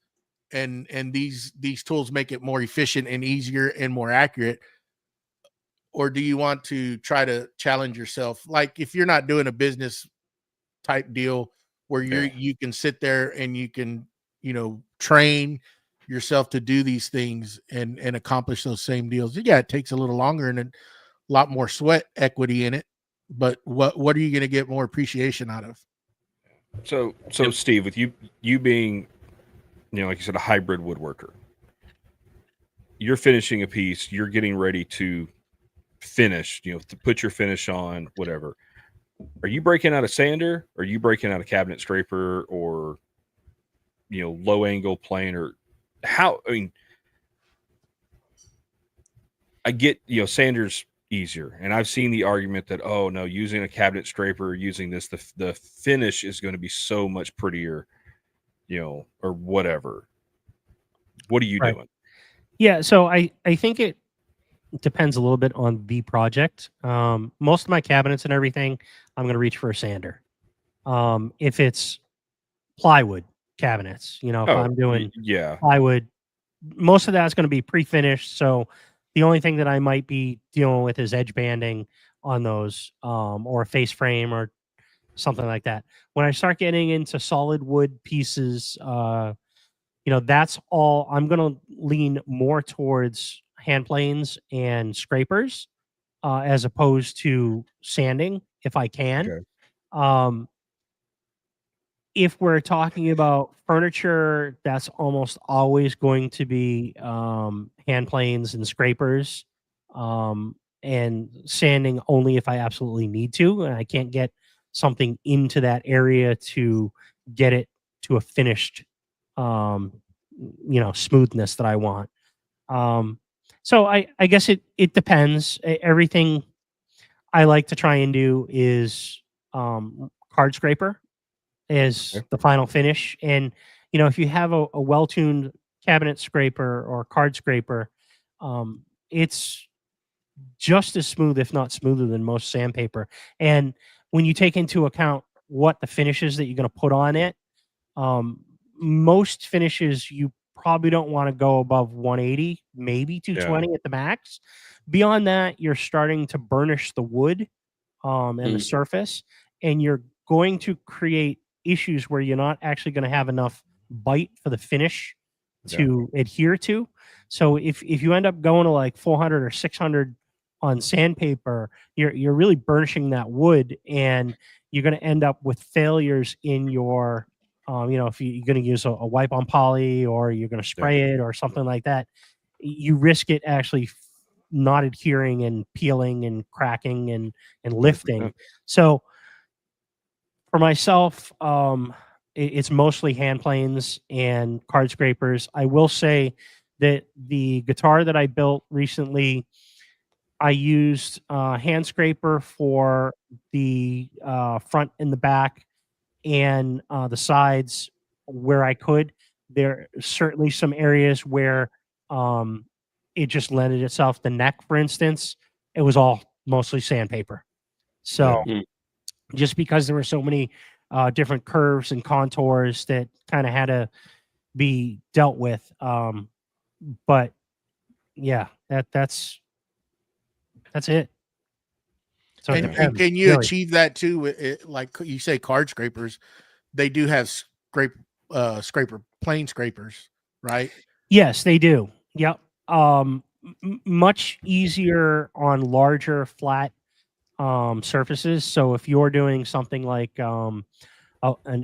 and these tools make it more efficient and easier and more accurate. Or do you want to try to challenge yourself? Like, if you're not doing a business type deal where you can sit there and you can, train yourself to do these things and accomplish those same deals. Yeah, it takes a little longer and a lot more sweat equity in it. But what are you going to get more appreciation out of? So Steve, with you being, like you said, a hybrid woodworker, you're finishing a piece, you're getting ready to finish, to put your finish on, whatever. Are you breaking out a sander? Or are you breaking out a cabinet scraper, or low angle plane, or how? I mean, I get sanders easier, and I've seen the argument that, oh no, using a cabinet scraper, using this, the finish is going to be so much prettier, or whatever. What are you doing? Yeah, so I think it depends a little bit on the project. Most of my cabinets and everything, I'm going to reach for a sander. If it's plywood cabinets, if I'm doing plywood, most of that's going to be pre-finished. So the only thing that I might be dealing with is edge banding on those, or a face frame or something like that. When I start getting into solid wood pieces, that's all. I'm going to lean more towards hand planes and scrapers, as opposed to sanding if I can. Okay. If we're talking about furniture, that's almost always going to be hand planes and scrapers, and sanding only if I absolutely need to, and I can't get something into that area to get it to a finished, smoothness that I want. So I guess it depends. Everything I like to try and do is card scraper is the final finish. And, if you have a well-tuned cabinet scraper or card scraper, it's just as smooth, if not smoother than most sandpaper. And when you take into account what the finishes that you're going to put on it, most finishes you probably don't want to go above 180, maybe 220 at the max. Beyond that, you're starting to burnish the wood and the surface, and you're going to create issues where you're not actually going to have enough bite for the finish to adhere to. So if you end up going to like 400 or 600 on sandpaper, you're really burnishing that wood, and you're going to end up with failures in your if you're going to use a wipe on poly, or you're going to spray it or something like that, you risk it actually not adhering and peeling and cracking and lifting. So for myself, it's mostly hand planes and card scrapers. I will say that the guitar that I built recently, I used hand scraper for the front and the back and the sides where I could. There are certainly some areas where it just lended itself. The neck, for instance, it was all mostly sandpaper. So just because there were so many different curves and contours that kind of had to be dealt with. But yeah, that's it. So and can you achieve that too? Like you say, card scrapers, they do have scraper plane scrapers, right? Yes, they do. Yep. Much easier on larger flat surfaces. So if you're doing something like an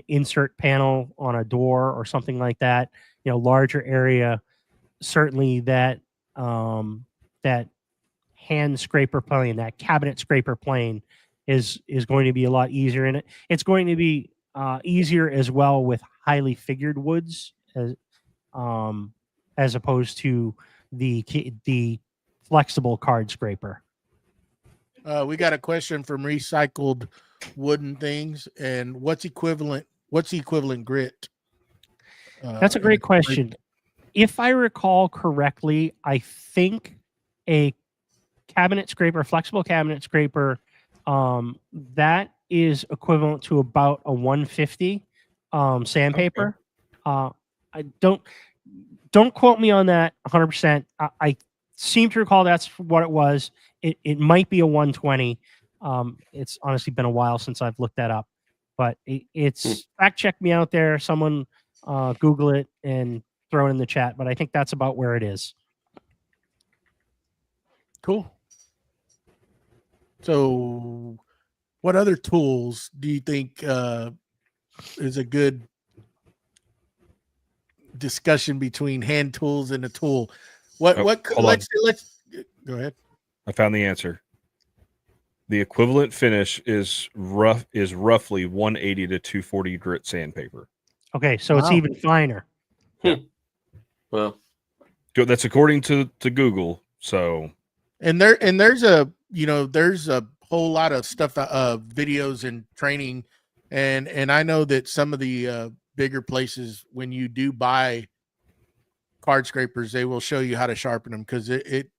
insert panel on a door or something like that, larger area, certainly that that hand scraper plane, that cabinet scraper plane, is going to be a lot easier in it. It's going to be easier as well with highly figured woods, as opposed to the flexible card scraper. We got a question from recycled wooden things, and what's the equivalent grit? That's a great question. If I recall correctly, I think a cabinet scraper, flexible cabinet scraper, that is equivalent to about a 150 sandpaper. I don't quote me on that 100%. I seem to recall that's what it was. It might be a 120. It's honestly been a while since I've looked that up, but it's fact check me out there. Someone Google it and throw it in the chat, but I think that's about where it is. Cool. So what other tools do you think is a good discussion between hand tools and a tool? Let's go ahead. I found the answer. The equivalent finish is roughly 180 to 240 grit sandpaper. Okay, so it's even finer. Well, that's according to Google. So, and there's a whole lot of stuff, videos and training, and I know that some of the bigger places, when you do buy card scrapers, they will show you how to sharpen them, because it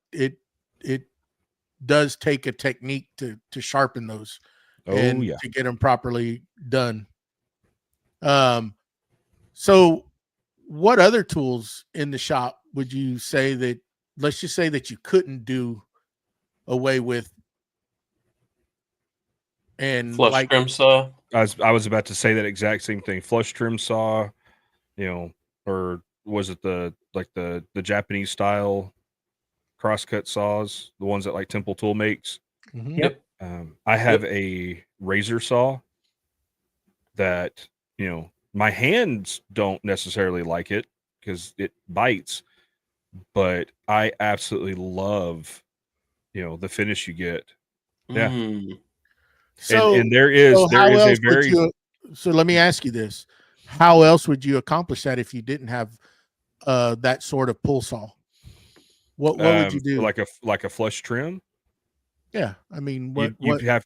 does take a technique to sharpen those to get them properly done. So what other tools in the shop would you say that, let's just say that you couldn't do away with? And flush trim saw. I was about to say that exact same thing. Flush trim saw, or was it the Japanese style crosscut saws, the ones that like Temple Tool makes? Mm-hmm. Yep. I have a razor saw that, my hands don't necessarily like it because it bites, but I absolutely love, the finish you get. Yeah. So, and there is a very, so let me ask you this. How else would you accomplish that if you didn't have that sort of pull saw? What would you do? Like a flush trim? Yeah, I mean,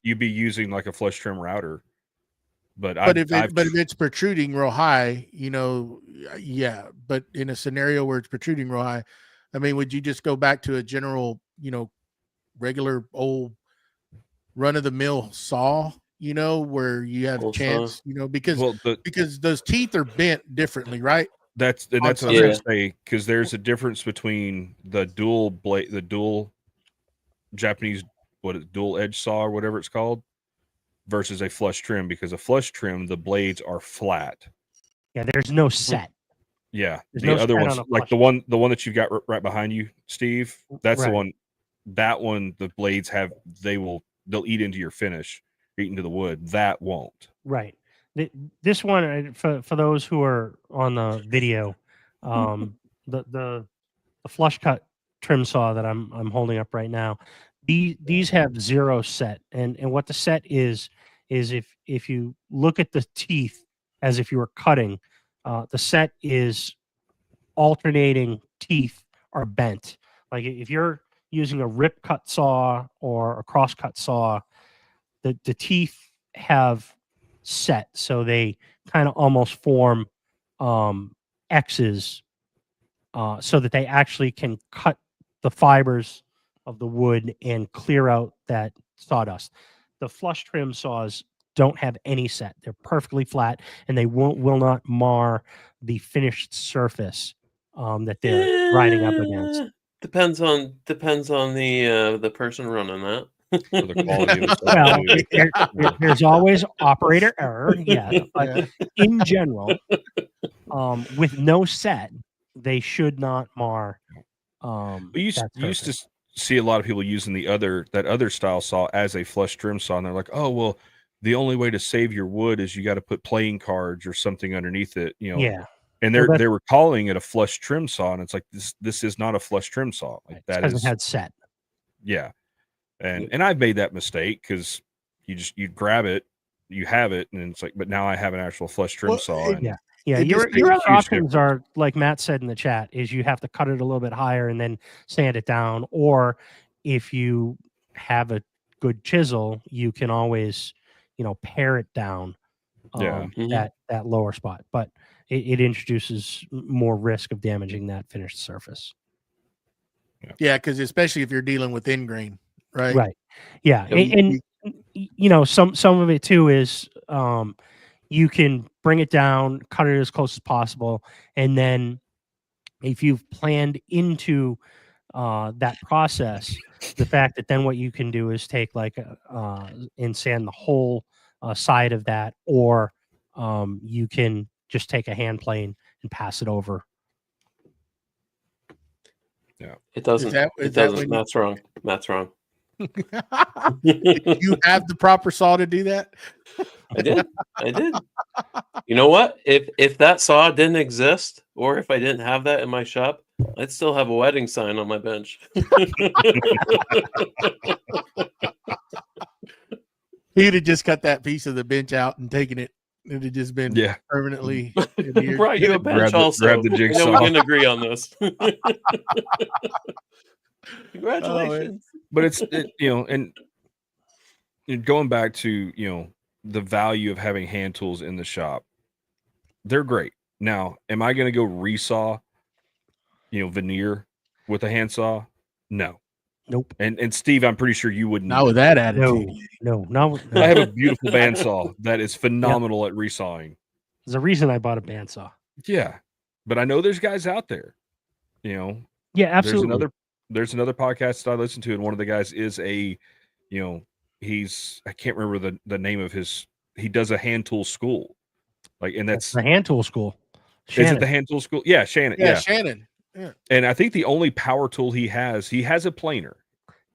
you'd be using like a flush trim router. But if it's protruding real high, yeah. But in a scenario where it's protruding real high, I mean, would you just go back to a general, regular old run of the mill saw, where you have a chance, because those teeth are bent differently, right? That's what I was going to say, because there's a difference between the dual Japanese, dual edge saw or whatever it's called, versus a flush trim, because a flush trim, the blades are flat. Yeah, there's no set. Yeah, there's the other ones, like the one that you've got right behind you, Steve. That's the one. That one, the blades they'll eat into your finish, eat into the wood. That won't. Right. This one, for those who are on the video, the flush cut trim saw that I'm holding up right now, these have 0 set, and what the set is if you look at the teeth as if you were cutting, the set is alternating teeth are bent. Like if you're using a rip cut saw or a cross cut saw, the teeth have set, so they kind of almost form X's, so that they actually can cut the fibers of the wood and clear out that sawdust. The flush trim saws don't have any set. They're perfectly flat, and they will not mar the finished surface that they're grinding up against. Depends on the person running that. For the quality of the well, there's always operator error, yeah, but in general, with no set, they should not mar. You used to see a lot of people using that other style saw as a flush trim saw, and they're like, oh well, the only way to save your wood is you got to put playing cards or something underneath it, Yeah. And they were calling it a flush trim saw, and it's like this is not a flush trim saw. Like that hasn't had set. yeah. And I've made that mistake because you grab it, you have it, and it's like, but now I have an actual flush trim saw. And Yeah, It your just makes other a huge options are, like Matt said in the chat, is you have to cut it a little bit higher and then sand it down. Or if you have a good chisel, you can always, pare it down Yeah. that lower spot. But it introduces more risk of damaging that finished surface. Yeah, because especially if you're dealing with ingrain, right? Right. Yeah. You- And some of it too is you can bring it down, cut it as close as possible, and then if you've planned into that process, the fact that then what you can do is take and sand the whole side of that, or you can just take a hand plane and pass it over. Yeah. It doesn't. is that when Matt's wrong. Matt's wrong. you have the proper saw to do that? I did. You know what? If that saw didn't exist, or if I didn't have that in my shop, I'd still have a wedding sign on my bench. He'd have just cut that piece of the bench out and taken it. It'd have just been permanently. Brought you a bench also. grab the I know jigsaw. we can agree on this. Congratulations. But it's and going back to the value of having hand tools in the shop, they're great. Now, am I going to go resaw veneer with a handsaw? No. Nope. And Steve, I'm pretty sure you wouldn't. Not with that attitude. No. I have a beautiful bandsaw that is phenomenal at resawing. There's a reason I bought a bandsaw. Yeah, but I know there's guys out there. Yeah, absolutely. There's another podcast that I listen to, and one of the guys is I can't remember the name of his. He does a hand tool school, and that's the hand tool school. Is it the hand tool school? Yeah, Shannon. Yeah, Shannon. Yeah. And I think the only power tool he has a planer.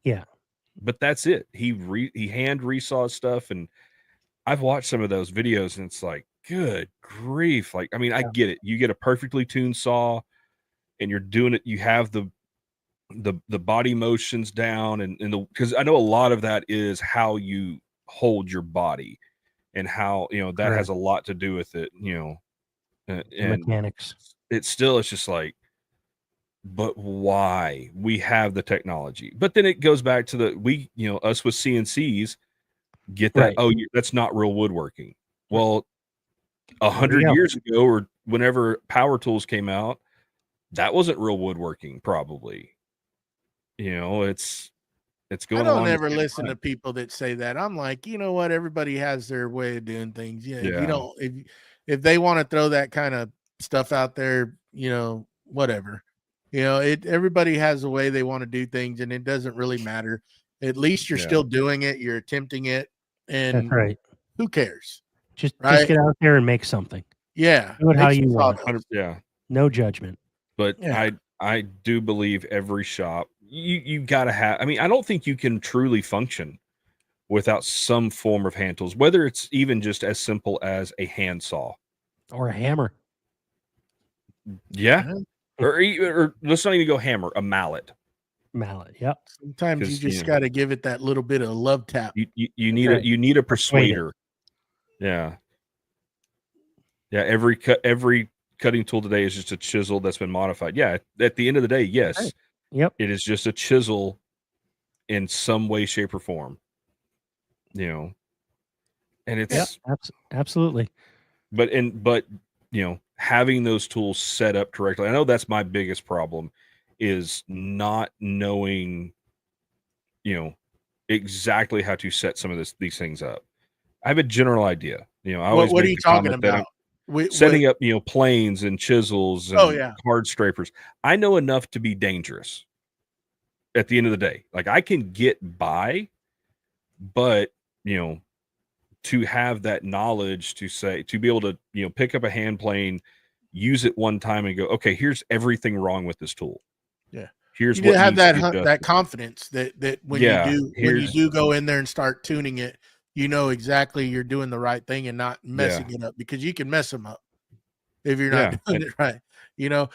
Yeah. But that's it. He hand resaws stuff, and I've watched some of those videos, and it's like, good grief. I get it. You get a perfectly tuned saw, and you're doing it. You have the body motions down, and because I know a lot of that is how you hold your body, and how that has a lot to do with it. And mechanics. It's just like, but why? We have the technology. But then it goes back to us with CNCs get that. Right. That's not real woodworking. Well, 100 years ago, or whenever power tools came out, that wasn't real woodworking. Probably, it's going. I don't ever listen to people that say that. I'm like, you know what? Everybody has their way of doing things. Yeah. If you don't, if they want to throw that kind of stuff out there, whatever. Everybody has a way they want to do things, and it doesn't really matter. At least you're still doing it. You're attempting it, and that's right. Who cares? Just get out there and make something. Yeah, do it how you want. Yeah, no judgment. But I do believe every shop you got to have. I don't think you can truly function without some form of hand tools, whether it's even just as simple as a handsaw or a hammer. Yeah. Or let's not even go hammer, a mallet. Yep. Sometimes you just got to give it that little bit of love tap. You need a persuader. Yeah. Yeah. Every cutting tool today is just a chisel that's been modified. Yeah. At the end of the day, yes. Right. Yep. It is just a chisel in some way, shape, or form. And it's absolutely. But having those tools set up correctly. I know that's my biggest problem is not knowing, exactly how to set some of these things up. I have a general idea. I always what are you talking about? Setting up, planes and chisels and hard scrapers. I know enough to be dangerous at the end of the day. I can get by, but, to have that knowledge to be able to, pick up a hand plane, use it one time and go, okay, here's everything wrong with this tool. Yeah. Here's you what have that confidence that when you do go in there and start tuning it, exactly you're doing the right thing and not messing it up, because you can mess them up if you're not doing it right.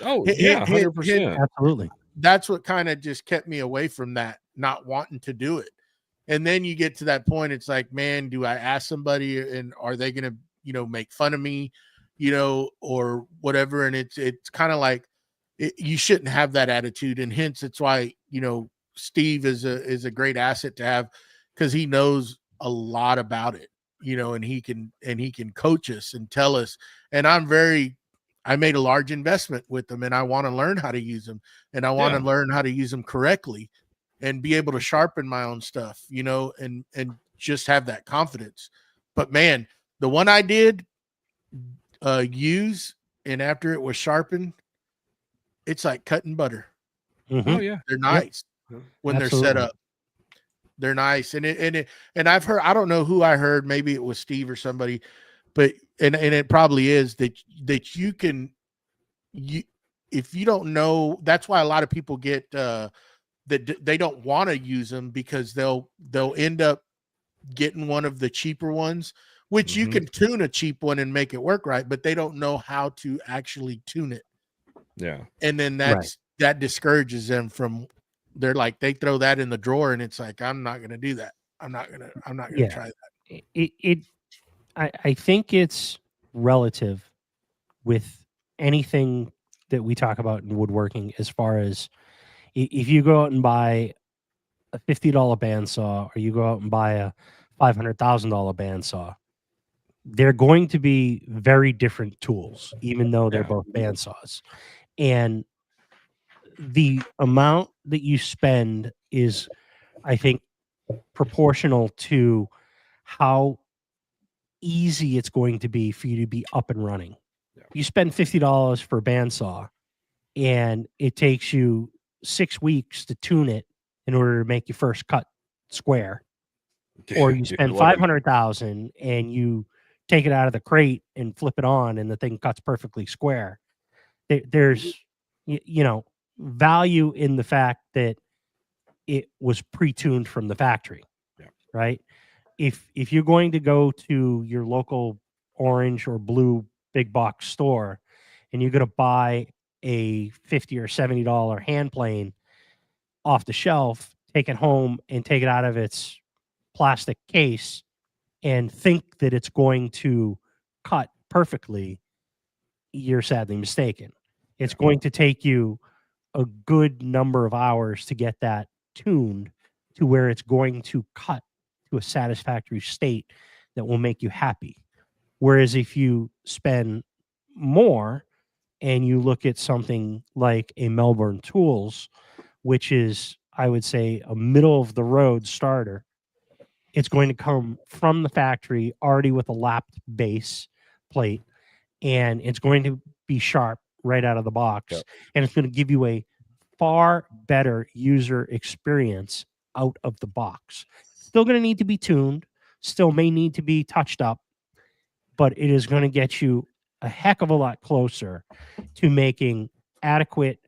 Oh, yeah, 100%. Absolutely. that's what kind of just kept me away from that, not wanting to do it. And then you get to that point, it's like, man, do I ask somebody and are they going to, make fun of me, or whatever? And it's kind of like you shouldn't have that attitude. And hence it's why, Steve is a great asset to have, because he knows a lot about it, and he can coach us and tell us. And I made a large investment with them, and I want to learn how to use them, and I want to learn how to use them correctly and be able to sharpen my own stuff, and just have that confidence. But man, the one I did use, and after it was sharpened, it's like cutting butter. Mm-hmm. Oh yeah, They're nice when Absolutely. they're set up. They're nice. And I've heard, I don't know who I heard, maybe it was Steve or somebody, but and it probably is that you can, if you don't know, that's why a lot of people get that they don't want to use them, because they'll end up getting one of the cheaper ones, which you can tune a cheap one and make it work right, but they don't know how to actually tune it. Yeah. And then that discourages them from, they're like, they throw that in the drawer, and it's like, I'm not going to do that. I'm not going to try that. I think it's relative with anything that we talk about in woodworking, as far as if you go out and buy a $50 bandsaw, or you go out and buy a $500,000 bandsaw, they're going to be very different tools, even though they're both bandsaws. And the amount that you spend is, I think, proportional to how easy it's going to be for you to be up and running. Yeah. You spend $50 for a bandsaw, and it takes you 6 weeks to tune it in order to make your first cut square. Or you spend $500,000 and you take it out of the crate and flip it on, and the thing cuts perfectly square. There's value in the fact that it was pre-tuned from the factory. Right? If you're going to go to your local orange or blue big box store, and you're going to buy a $50 or $70 hand plane off the shelf, take it home and take it out of its plastic case and think that it's going to cut perfectly, you're sadly mistaken. It's going to take you a good number of hours to get that tuned to where it's going to cut to a satisfactory state that will make you happy. Whereas if you spend more and you look at something like a Melbourne Tools, which is, I would say, a middle of the road starter, it's going to come from the factory already with a lapped base plate, and it's going to be sharp right out of the box. Yep. And it's going to give you a far better user experience out of the box. Still going to need to be tuned, still may need to be touched up, but it is going to get you a heck of a lot closer to making adequate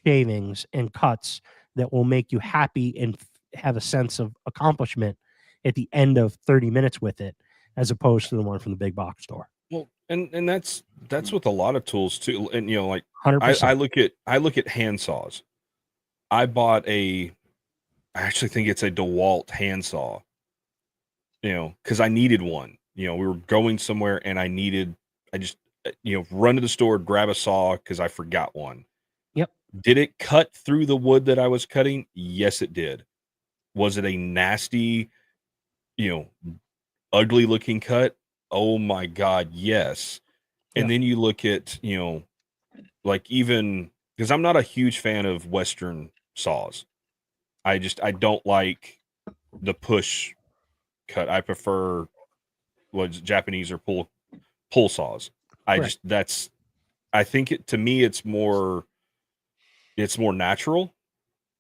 shavings and cuts that will make you happy and have a sense of accomplishment at the end of 30 minutes with it, as opposed to the one from the big box store. Well, and that's with a lot of tools too. And like 100%. I look at hand saws. I bought I actually think it's a DeWalt handsaw, because I needed one. We were going somewhere and I just run to the store, grab a saw because I forgot one. Yep. Did it cut through the wood that I was cutting? Yes, it did. Was it a nasty, ugly looking cut? Oh my God, yes. And then you look at, like, even because I'm not a huge fan of Western saws. I don't like the push cut. I prefer what's Japanese or pull saws. I think to me it's more natural,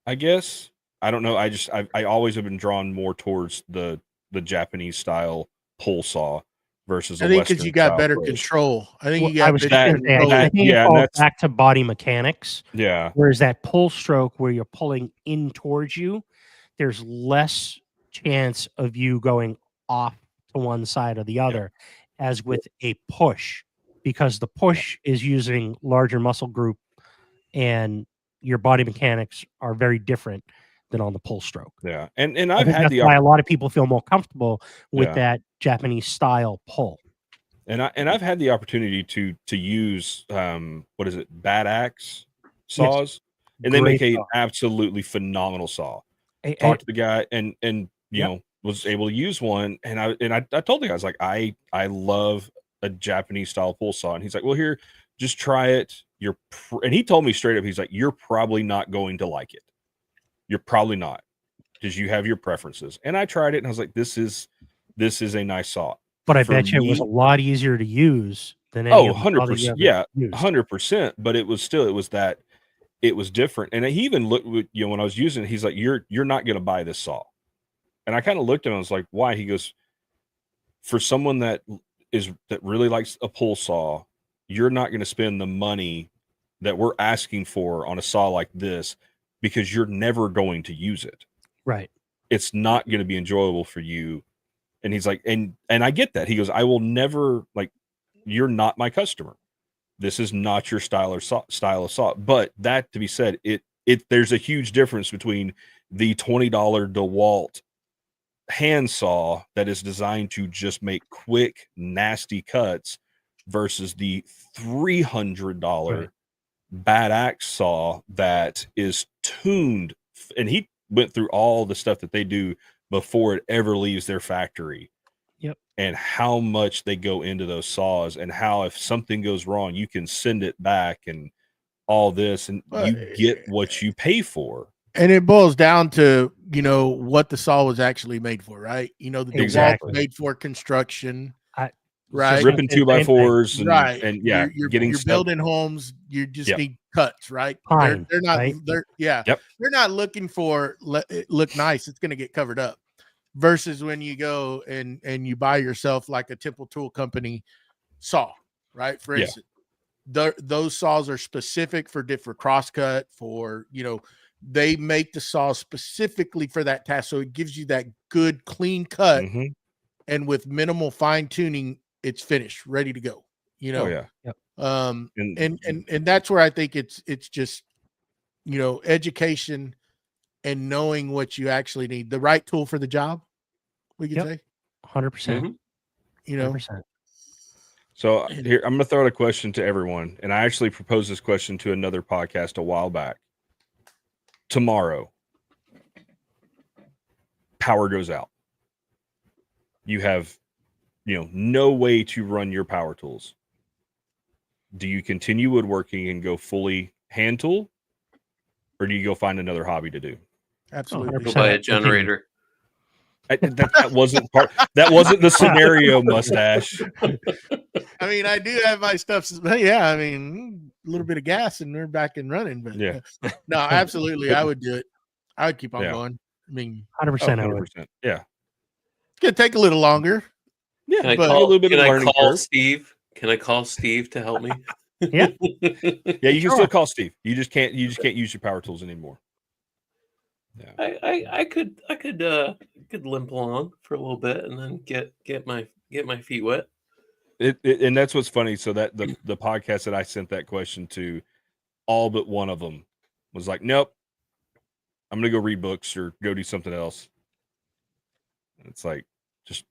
I guess. I don't know. I always have been drawn more towards the Japanese style pull saw versus I think because you got better control. I think you got better control. I think it falls back to body mechanics. Yeah. Whereas that pull stroke where you're pulling in towards you, there's less chance of you going off to one side or the other, as with a push, because the push is using larger muscle group and your body mechanics are very different than on the pull stroke. Yeah. And I I've think had that's the why a lot of people feel more comfortable with Yeah. that Japanese style pull. And I've had the opportunity to use what is it, Bad Axe saws, and they make Great an saw. absolutely phenomenal saw. A- Talked to the guy and you Yep. know, was able to use one, and I told the guys, like, I love a Japanese style pull saw, and he's like, well, here, just try it. And he told me straight up, he's like, you're probably not going to like it. You're probably not, because you have your preferences. And I tried it, and I was like, this is a nice saw. But I For bet you it was a me- lot easier to use than any Oh, of the other 100%. you ever Yeah, used. 100%. But it was different. And he even looked, when I was using it, he's like, you're not going to buy this saw. And I kind of looked at him, I was like, why? He goes, for someone that really likes a pull saw, you're not going to spend the money that we're asking for on a saw like this, because you're never going to use it. Right. It's not going to be enjoyable for you. And he's like, and I get that. He goes, I will never, like, you're not my customer. This is not your style of saw. But that to be said, there's a huge difference between the $20 DeWalt hand saw that is designed to just make quick, nasty cuts versus the $300 Bad Axe saw that is tuned. And he went through all the stuff that they do before it ever leaves their factory. Yep. And how much they go into those saws, and how if something goes wrong, you can send it back and all this, and you get what you pay for. And it boils down to, what the saw was actually made for, right? The DeWalt Exactly. made for construction, I- right? Ripping Same 2x4s and, Right. and yeah, you're getting stuff. building homes. You just Yep. need cuts, right? Pine, They're not. right? Yep. They're not looking for it look nice. It's going to get covered up. Versus when you go and you buy yourself like a Temple Tool Company saw, right? For Yeah. instance, those saws are specific for different crosscut. They make the saw specifically for that task, so it gives you that good clean cut, Mhm. and with minimal fine tuning, it's finished, ready to go. Oh yeah. And that's where I think it's just education and knowing what you actually need, the right tool for the job, we could Yep. say. 100%. 100%. So here, I'm going to throw out a question to everyone, and I actually proposed this question to another podcast a while back. Tomorrow, power goes out. You have, no way to run your power tools. Do you continue woodworking and go fully hand tool, or do you go find another hobby to do? Absolutely. Go buy a generator. That wasn't part. That wasn't the scenario, Mustache. I mean, I do have my stuff. Yeah, I mean, a little bit of gas and we're back and running. But Yeah. No, absolutely, I would do it. I would keep on Yeah. going. I mean, 100%. I would. 100%. Yeah. it's gonna take a little longer. Yeah. Can I but- call, a little bit can of I learning call curve. Steve? Can I call Steve to help me? Yeah. Yeah, you can Sure. still call Steve. You just can't use your power tools anymore. Yeah. I could limp along for a little bit and then get my feet wet. And that's what's funny. So that the podcast that I sent that question to, all but one of them was like, nope, I'm gonna go read books or go do something else. It's like, just,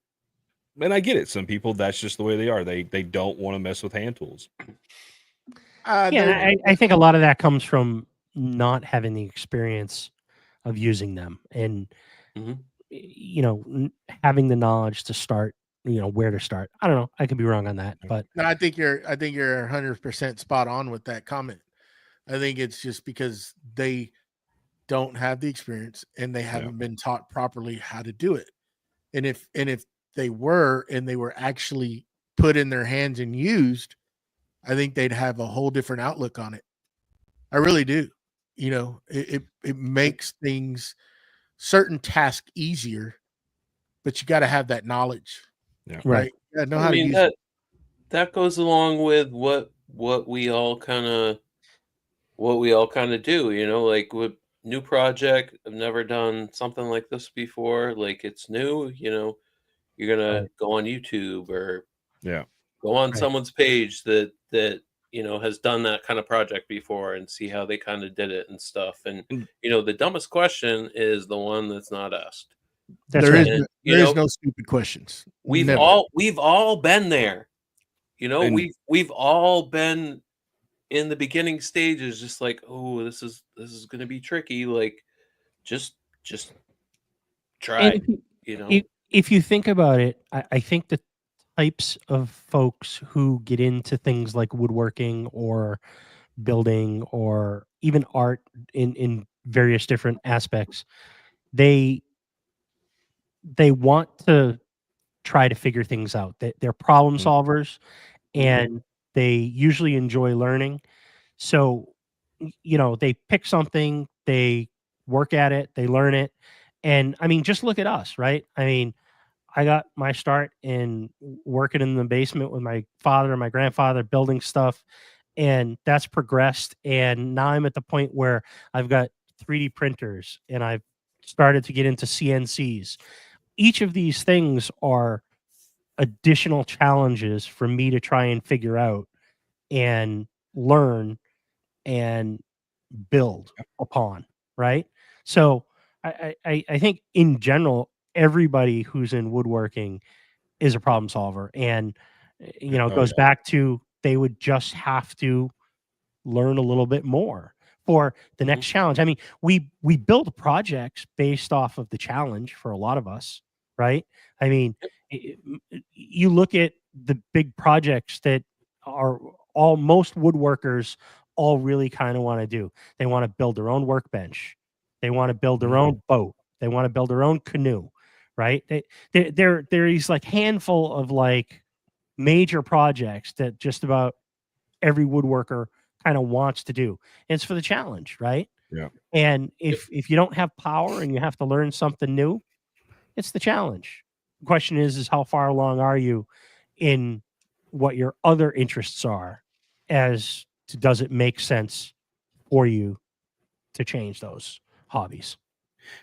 and I get it. Some people, that's just the way they are. They don't want to mess with hand tools. Yeah, I think a lot of that comes from not having the experience of using them and, Mhm. having the knowledge to start, where to start. I don't know. I could be wrong on that, but No, I think you're 100% spot on with that comment. I think it's just because they don't have the experience and they haven't been taught properly how to do it. And if they were actually put in their hands and used, I think they'd have a whole different outlook on it. I really do. It makes certain tasks easier, but you got to have that knowledge. Yeah. Right. Yeah, know how I to mean use that goes along with what we all kind of do. Like with new project, I've never done something like this before. Like it's new. You're gonna Right. go on YouTube or Yeah. go on Right. someone's page that has done that kind of project before and see how they kind of did it and stuff. And Mm. the dumbest question is the one that's not asked. That's There right. is And, there is no stupid questions. we've Never. all been there. And- We've all been in the beginning stages, just like, oh, this is going to be tricky. Like, just try. And if you think about it, I think the types of folks who get into things like woodworking or building or even art in various different aspects, they want to try to figure things out. They're problem Mhm. solvers, and they usually enjoy learning. So, they pick something, they work at it, they learn it. And I mean, just look at us, right? I mean, I got my start in working in the basement with my father and my grandfather building stuff, and that's progressed. And now I'm at the point where I've got 3D printers and I've started to get into CNCs. Each of these things are additional challenges for me to try and figure out and learn and build upon, right? So I think in general, everybody who's in woodworking is a problem solver. And it Oh, goes back to they would just have to learn a little bit more for the next challenge. I mean, we build projects based off of the challenge for a lot of us, right? I mean, you look at the big projects that are most woodworkers all really kind of want to do. They want to build their own workbench. They want to build their own boat. They want to build their own canoe, right? There is like handful of like major projects that just about every woodworker kind of wants to do. And it's for the challenge, right? Yeah. And if you don't have power and you have to learn something new, it's the challenge. The question is how far along are you in what your other interests are, as to does it make sense for you to change those hobbies?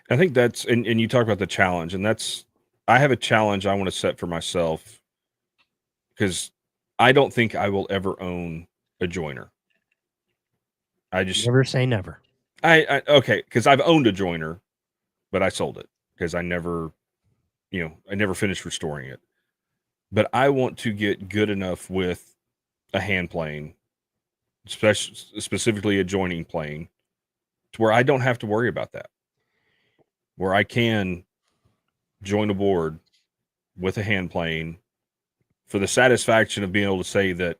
I think that's and you talk about the challenge, and I have a challenge I want to set for myself because I don't think I will ever own a joiner. I just Never say never. I okay, because I've owned a joiner, but I sold it because I never finished restoring it. But I want to get good enough with a hand plane, specifically a joining plane, to where I don't have to worry about that. Where I can join a board with a hand plane for the satisfaction of being able to say that,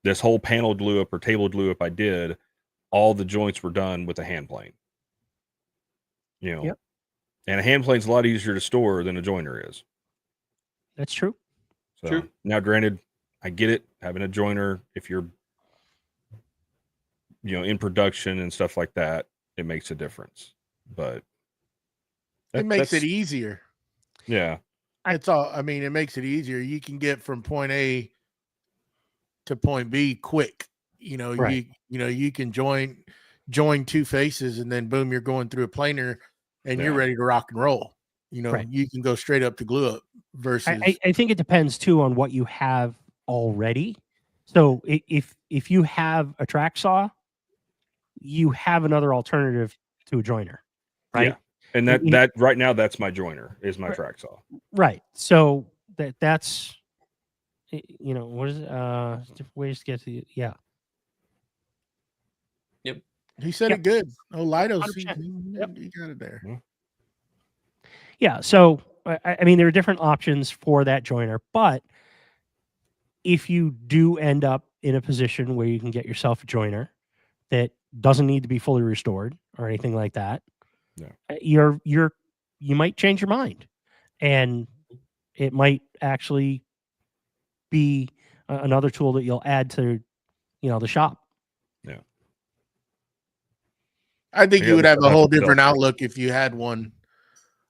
this whole panel glue up or table glue up I did, all the joints were done with a hand plane. Yep. And a hand plane's a lot easier to store than a joiner is. That's true. So True. Now, granted, I get it. Having a joiner, if you're, in production and stuff like that, it makes a difference. But It makes it that's- easier. Yeah. It's all. I mean, it makes it easier. You can get from point A to point B quick. Right. You can join two faces, and then boom, you're going through a planer, and you're Yeah. ready to rock and roll. Right. You can go straight up to glue up versus. I think it depends too on what you have already. So if you have a track saw, you have another alternative to a joiner, right? Yeah. And that right now, that's my joiner is my track saw. Right. So that's what is it? Different ways to get to yeah. Yep. He said Yep. it good. Oh, Lido, 100%. Yep. you got it there. Yeah. So I mean, there are different options for that joiner, but if you do end up in a position where you can get yourself a joiner that doesn't need to be fully restored or anything like that, Yeah. you might change your mind, and it might actually be another tool that you'll add to the shop. Yeah. I think Yeah, you would have a that's whole what I'll different say. outlook if you had one.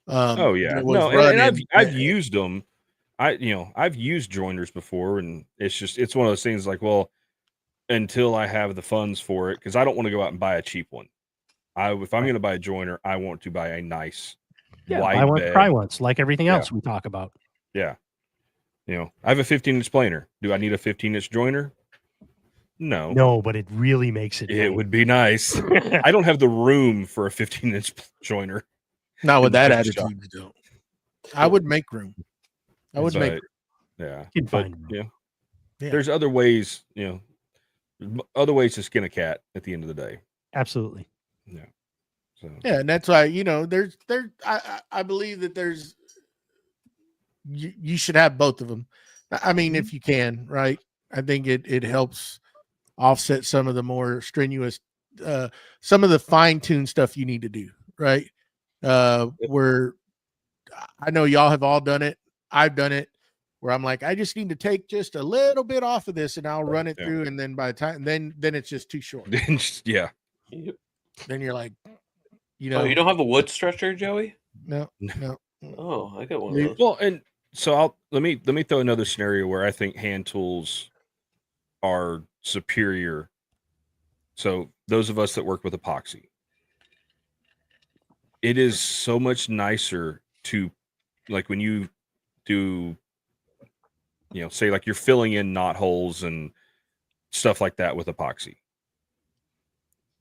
Oh yeah, that was no, and running. I've used them. I've used joiners before, and it's one of those things like, well, until I have the funds for it, because I don't want to go out and buy a cheap one. If I'm going to buy a joiner, I want to buy a nice wide buy once, bed. try once, like everything Yeah. else we talk about. Yeah, I have a 15-inch planer. Do I need a 15-inch joiner? No, No, but it really makes it. it nice. would be nice. I don't have the room for a 15-inch joiner. Not with in the that finish shop. attitude, you don't. I would make room. I would make. But, yeah, You can but find room. yeah, Yeah. there's other ways. Other ways to skin a cat. At the end of the day, Absolutely. yeah. So Yeah, and that's why there's I believe that there's you should have both of them. I mean, if you can, right? I think it helps offset some of the more strenuous, some of the fine tuned stuff you need to do, right? Where I know y'all have all done it. I've done it. Where I'm like, I just need to take just a little bit off of this, and I'll run it through, and then by the time then it's just too short. yeah. Then you're like, Oh, you don't have a wood stretcher, Joey? no. Oh, I got one of those. Well, and so let me throw another scenario where I think hand tools are superior. So those of us that work with epoxy, it is so much nicer to, like, when you do, say like you're filling in knot holes and stuff like that with epoxy,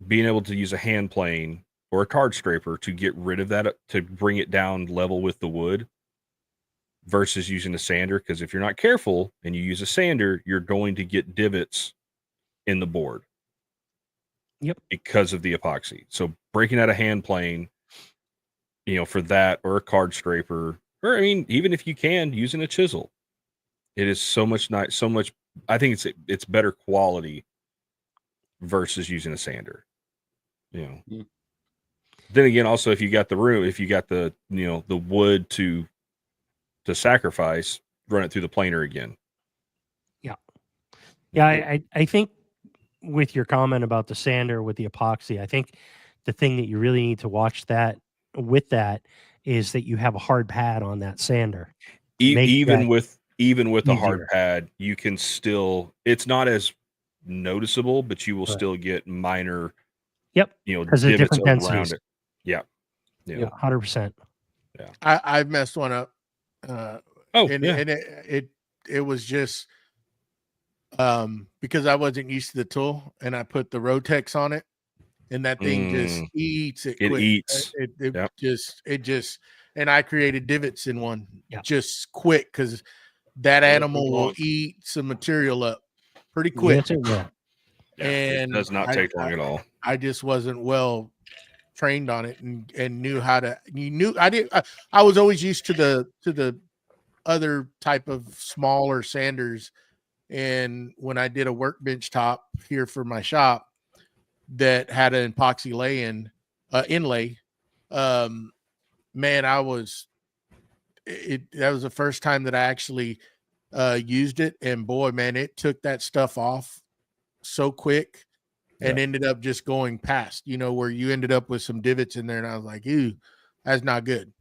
being able to use a hand plane or a card scraper to get rid of that, to bring it down level with the wood, versus using a sander. Because if you're not careful and you use a sander, you're going to get divots in the board. Yep. Because of the epoxy. So breaking out a hand plane, for that, or a card scraper, or I mean, even if you can, using a chisel, it is so much nice. So much. I think it's better quality versus using a sander. Mm. Then again, also, if you got the room, if you got the the wood to sacrifice, run it through the planer again. Yeah, I think with your comment about the sander with the epoxy, I think the thing that you really need to watch with that is that you have a hard pad on that sander. Even with a hard easier. pad, you can still, it's not as noticeable, but you will Right. still get minor, Yep. Because of divots different densities. around it. Yeah. 100%. I've messed one up. And it was just because I wasn't used to the tool, and I put the Rotex on it, and that thing just eats it. It quick. eats. It just, and I created divots in one just quick, because that Yes, animal it will will. eat some material up pretty quick. Yes, it will. Yeah, And it does not take long at all. I just wasn't well trained on it, and knew how to. I was always used to the other type of smaller sanders, and when I did a workbench top here for my shop that had an epoxy inlay, man, that was the first time that I actually used it, and boy, man, it took that stuff off so quick, and ended up just going past, where you ended up with some divots in there, and I was like, ew, that's not good,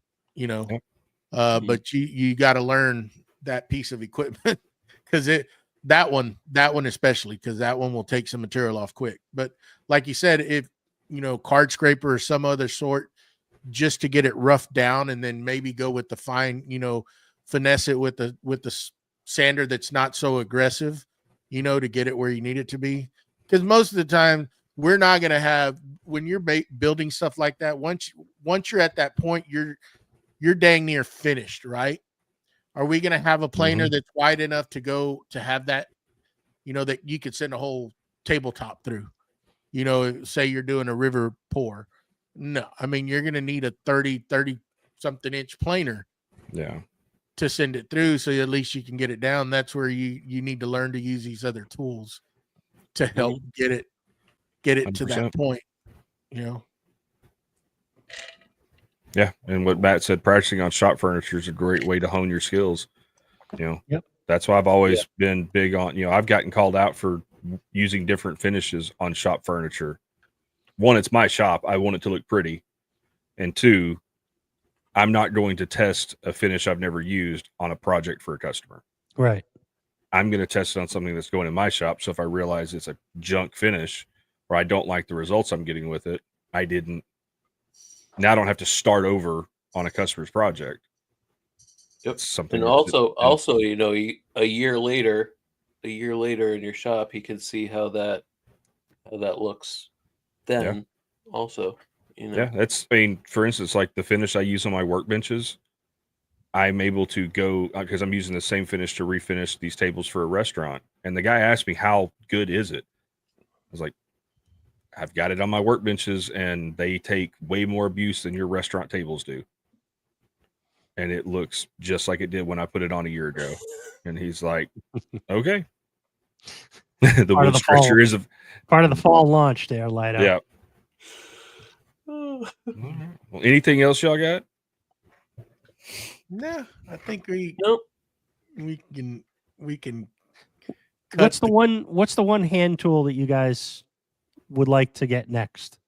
but you got to learn that piece of equipment, because that one especially, because that one will take some material off quick. But like you said, if card scraper or some other sort, just to get it roughed down, and then maybe go with the fine, finesse it with the sander that's not so aggressive, to get it where you need it to be. Because most of the time, we're not going to have, when you're building stuff like that, once you're at that point, you're dang near finished, right? Are we going to have a planer that's wide enough to have that, that you could send a whole tabletop through, say you're doing a river pour? No, I mean, you're going to need a 30 something inch planer to send it through. So at least you can get it down. That's where you need to learn to use these other tools to help get it 100%. To that point, Yeah, and what Matt said, practicing on shop furniture is a great way to hone your skills. That's why I've always been big on, I've gotten called out for using different finishes on shop furniture. One, it's my shop. I want it to look pretty. And two, I'm not going to test a finish I've never used on a project for a customer. Right. I'm going to test it on something that's going in my shop. So if I realize it's a junk finish, or I don't like the results I'm getting with it, now I don't have to start over on a customer's project. Yep. Something And also, a year later, a year later in your shop, he can see how that looks then also, you know. Yeah, that's, I mean, for instance, like the finish I use on my workbenches, I'm able to go because I'm using the same finish to refinish these tables for a restaurant. And the guy asked me, how good is it? I was like, I've got it on my workbenches and they take way more abuse than your restaurant tables do. And it looks just like it did when I put it on a year ago. And he's like, okay. The wood stretcher is part of the fall launch there, light up. Yeah. Well, anything else y'all got? No, I think we can What's the one hand tool that you guys would like to get next?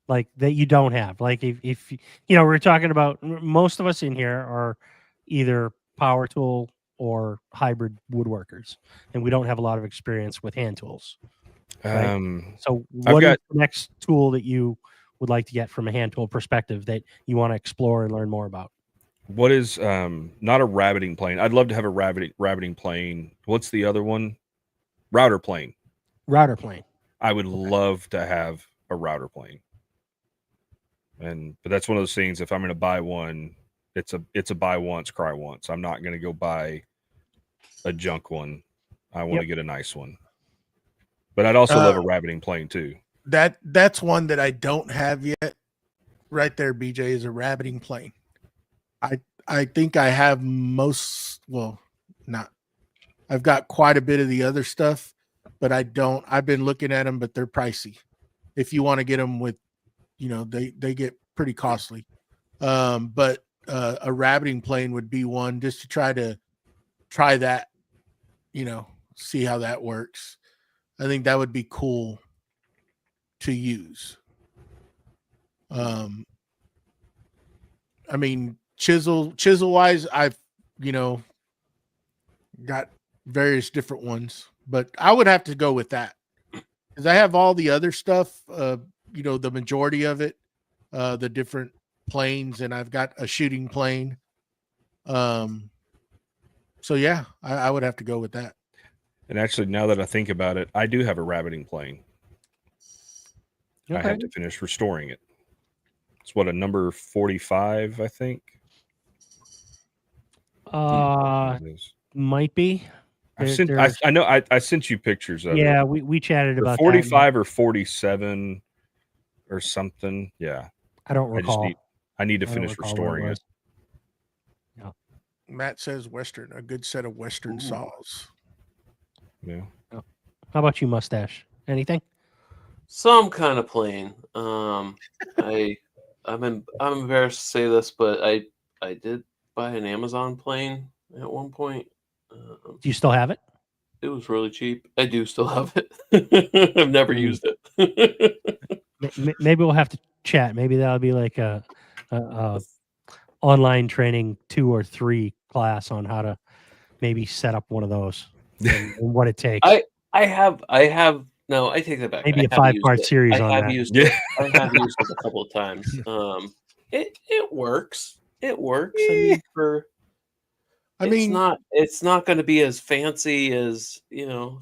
Like that you don't have? Like if you know, we're talking about, most of us in here are either power tool or hybrid woodworkers, and we don't have a lot of experience with hand tools. Right? So what is the next tool that you would like to get from a hand tool perspective that you want to explore and learn more about? What is not a rabbiting plane? I'd love to have a rabbiting plane. What's the other one? Router plane. Router plane. I would love to have a router plane. But that's one of those things. If I'm going to buy one, it's a buy once, cry once. I'm not going to go buy a junk one. I want to get a nice one. But I'd also love a rabbiting plane too. That's one that I don't have yet. Right there, BJ, is a rabbiting plane. I think I have I've got quite a bit of the other stuff, but I've been looking at them, but they're pricey. If you want to get them with, they get pretty costly. But a rabbiting plane would be one, just to try that, see how that works. I think that would be cool to use. I mean, chisel wise, I've, got various different ones, but I would have to go with that because I have all the other stuff, the majority of it, the different planes, and I've got a shooting plane. So yeah, I would have to go with that. And actually, now that I think about it, I do have a rabbiting plane. Okay. I have to finish restoring it. It's a number 45, I think. Might be. I know I sent you pictures of it. Yeah, we chatted about 45 or 47 or something. Yeah. I don't recall. I need to finish restoring it. Yeah. Matt says Western, a good set of Western saws. Yeah. How about you, Mustache? Anything? Some kind of plane. I'm embarrassed to say this, but I did buy an Amazon plane at one point. Do you still have it? It was really cheap. I do still have it. I've never used it. Maybe we'll have to chat. Maybe that'll be like a online training 2 or 3 class on how to maybe set up one of those and what it takes. I have. No, I take that back. Maybe a 5-part series on that. I have used it a couple of times. It works. It works. It's not going to be as fancy as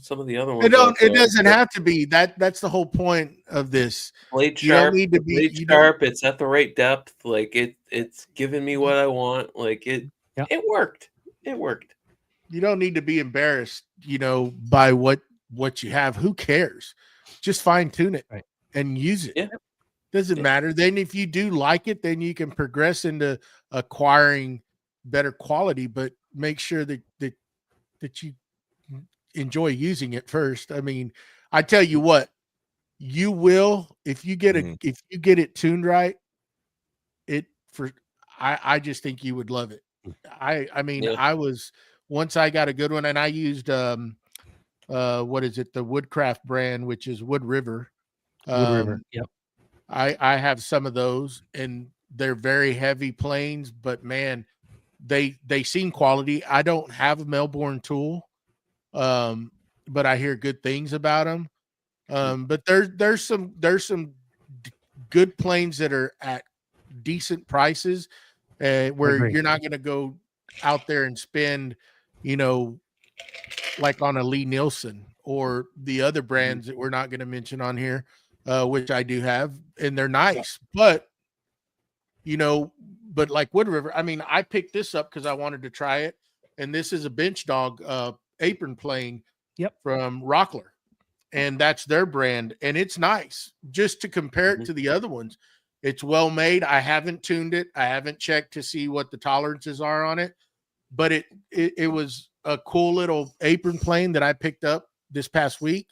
some of the other ones. It doesn't have to be. That's the whole point of this. Blade sharp. Blade sharp. It's at the right depth. Like it's giving me what I want. Like it worked. It worked. You don't need to be embarrassed, by what you have. Who cares? Just fine tune it and use it. Yeah. Doesn't matter. Then if you do like it, then you can progress into acquiring better quality, but make sure that you enjoy using it first. I mean, I tell you what, you will, if you get it tuned right, I just think you would love it. I mean, I was, once I got a good one, and I used what is it, the Woodcraft brand, which is Wood River. Yep. I have some of those, and they're very heavy planes, but man, they seem quality. I don't have a Melbourne tool, but I hear good things about them. But there's some good planes that are at decent prices, where you're not going to go out there and spend, like on a Lee Nielsen or the other brands that we're not going to mention on here, which I do have, and they're nice. But but like Wood River, I mean, I picked this up because I wanted to try it, and this is a Bench Dog apron plane from Wackerle, and that's their brand, and it's nice. Just to compare it to the other ones, it's well made. I haven't tuned it. I haven't checked to see what the tolerances are on it, but it was a cool little apron plane that I picked up this past week,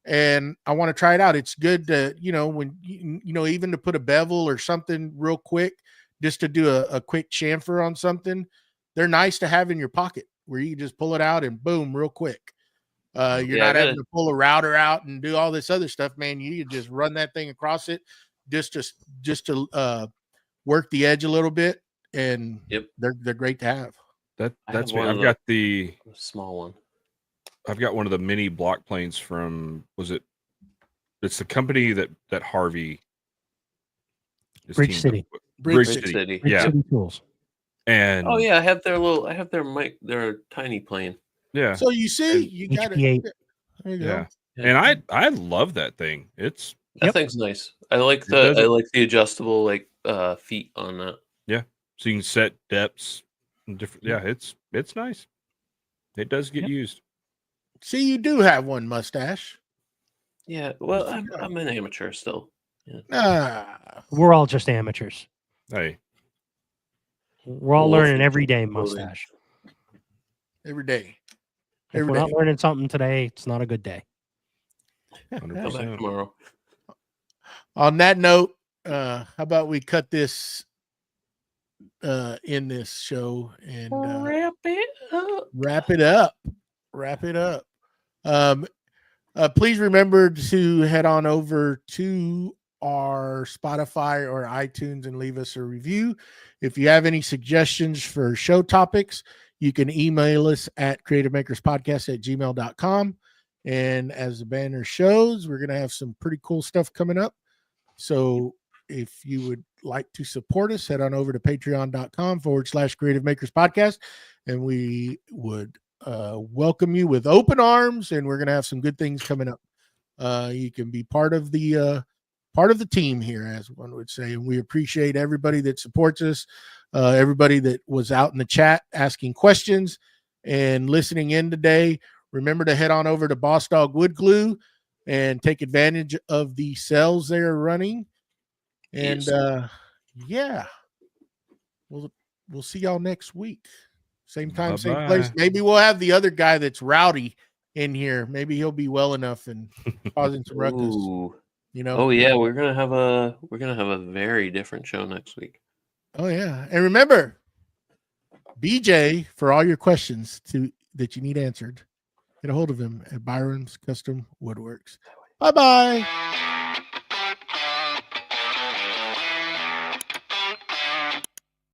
and I want to try it out. It's good to, when even to put a bevel or something real quick, just to do a quick chamfer on something. They're nice to have in your pocket where you can just pull it out and boom, real quick. You're not having to pull a router out and do all this other stuff, man. You can just run that thing across it just to work the edge a little bit, and they're great to have. That's me. I've got the small one. I've got one of the mini block planes from, it's the company that Harvey Bridge City. Bridge City. Bridge City Tools. And I have their tiny plane. Yeah. So you see, you got it. There you go. And I love that thing. That thing's nice. I like the adjustable feet on that. Yeah. So you can set depths and different. Yeah, it's nice. It does get used. See, you do have one, Mustache. Yeah. Well, I'm an amateur still. Yeah. We're all just amateurs. Hey. We're all learning every day, Mustache. Every day. If we're not learning something today, it's not a good day. 100%. Tomorrow. On that note, how about we cut this in this show and wrap it up. Please remember to head on over to our Spotify or iTunes and leave us a review. If you have any suggestions for show topics, you can email us at creativemakerspodcast@gmail.com. And as the banner shows, we're going to have some pretty cool stuff coming up. So if you would like to support us, head on over to patreon.com/Creative Makers Podcast. And we would welcome you with open arms, and we're going to have some good things coming up. You can be part of the team here, as one would say. And we appreciate everybody that supports us, everybody that was out in the chat asking questions and listening in today. Remember to head on over to Boss Dog Wood Glue and take advantage of the sales they're running. And we'll see y'all next week. Same time, same place. Maybe we'll have the other guy that's rowdy in here. Maybe he'll be well enough and causing some ruckus. Oh yeah, we're gonna have a very different show next week. Oh yeah, and remember, BJ, for all your questions that you need answered, get a hold of him at Byroms Custom Woodworks. Bye-bye.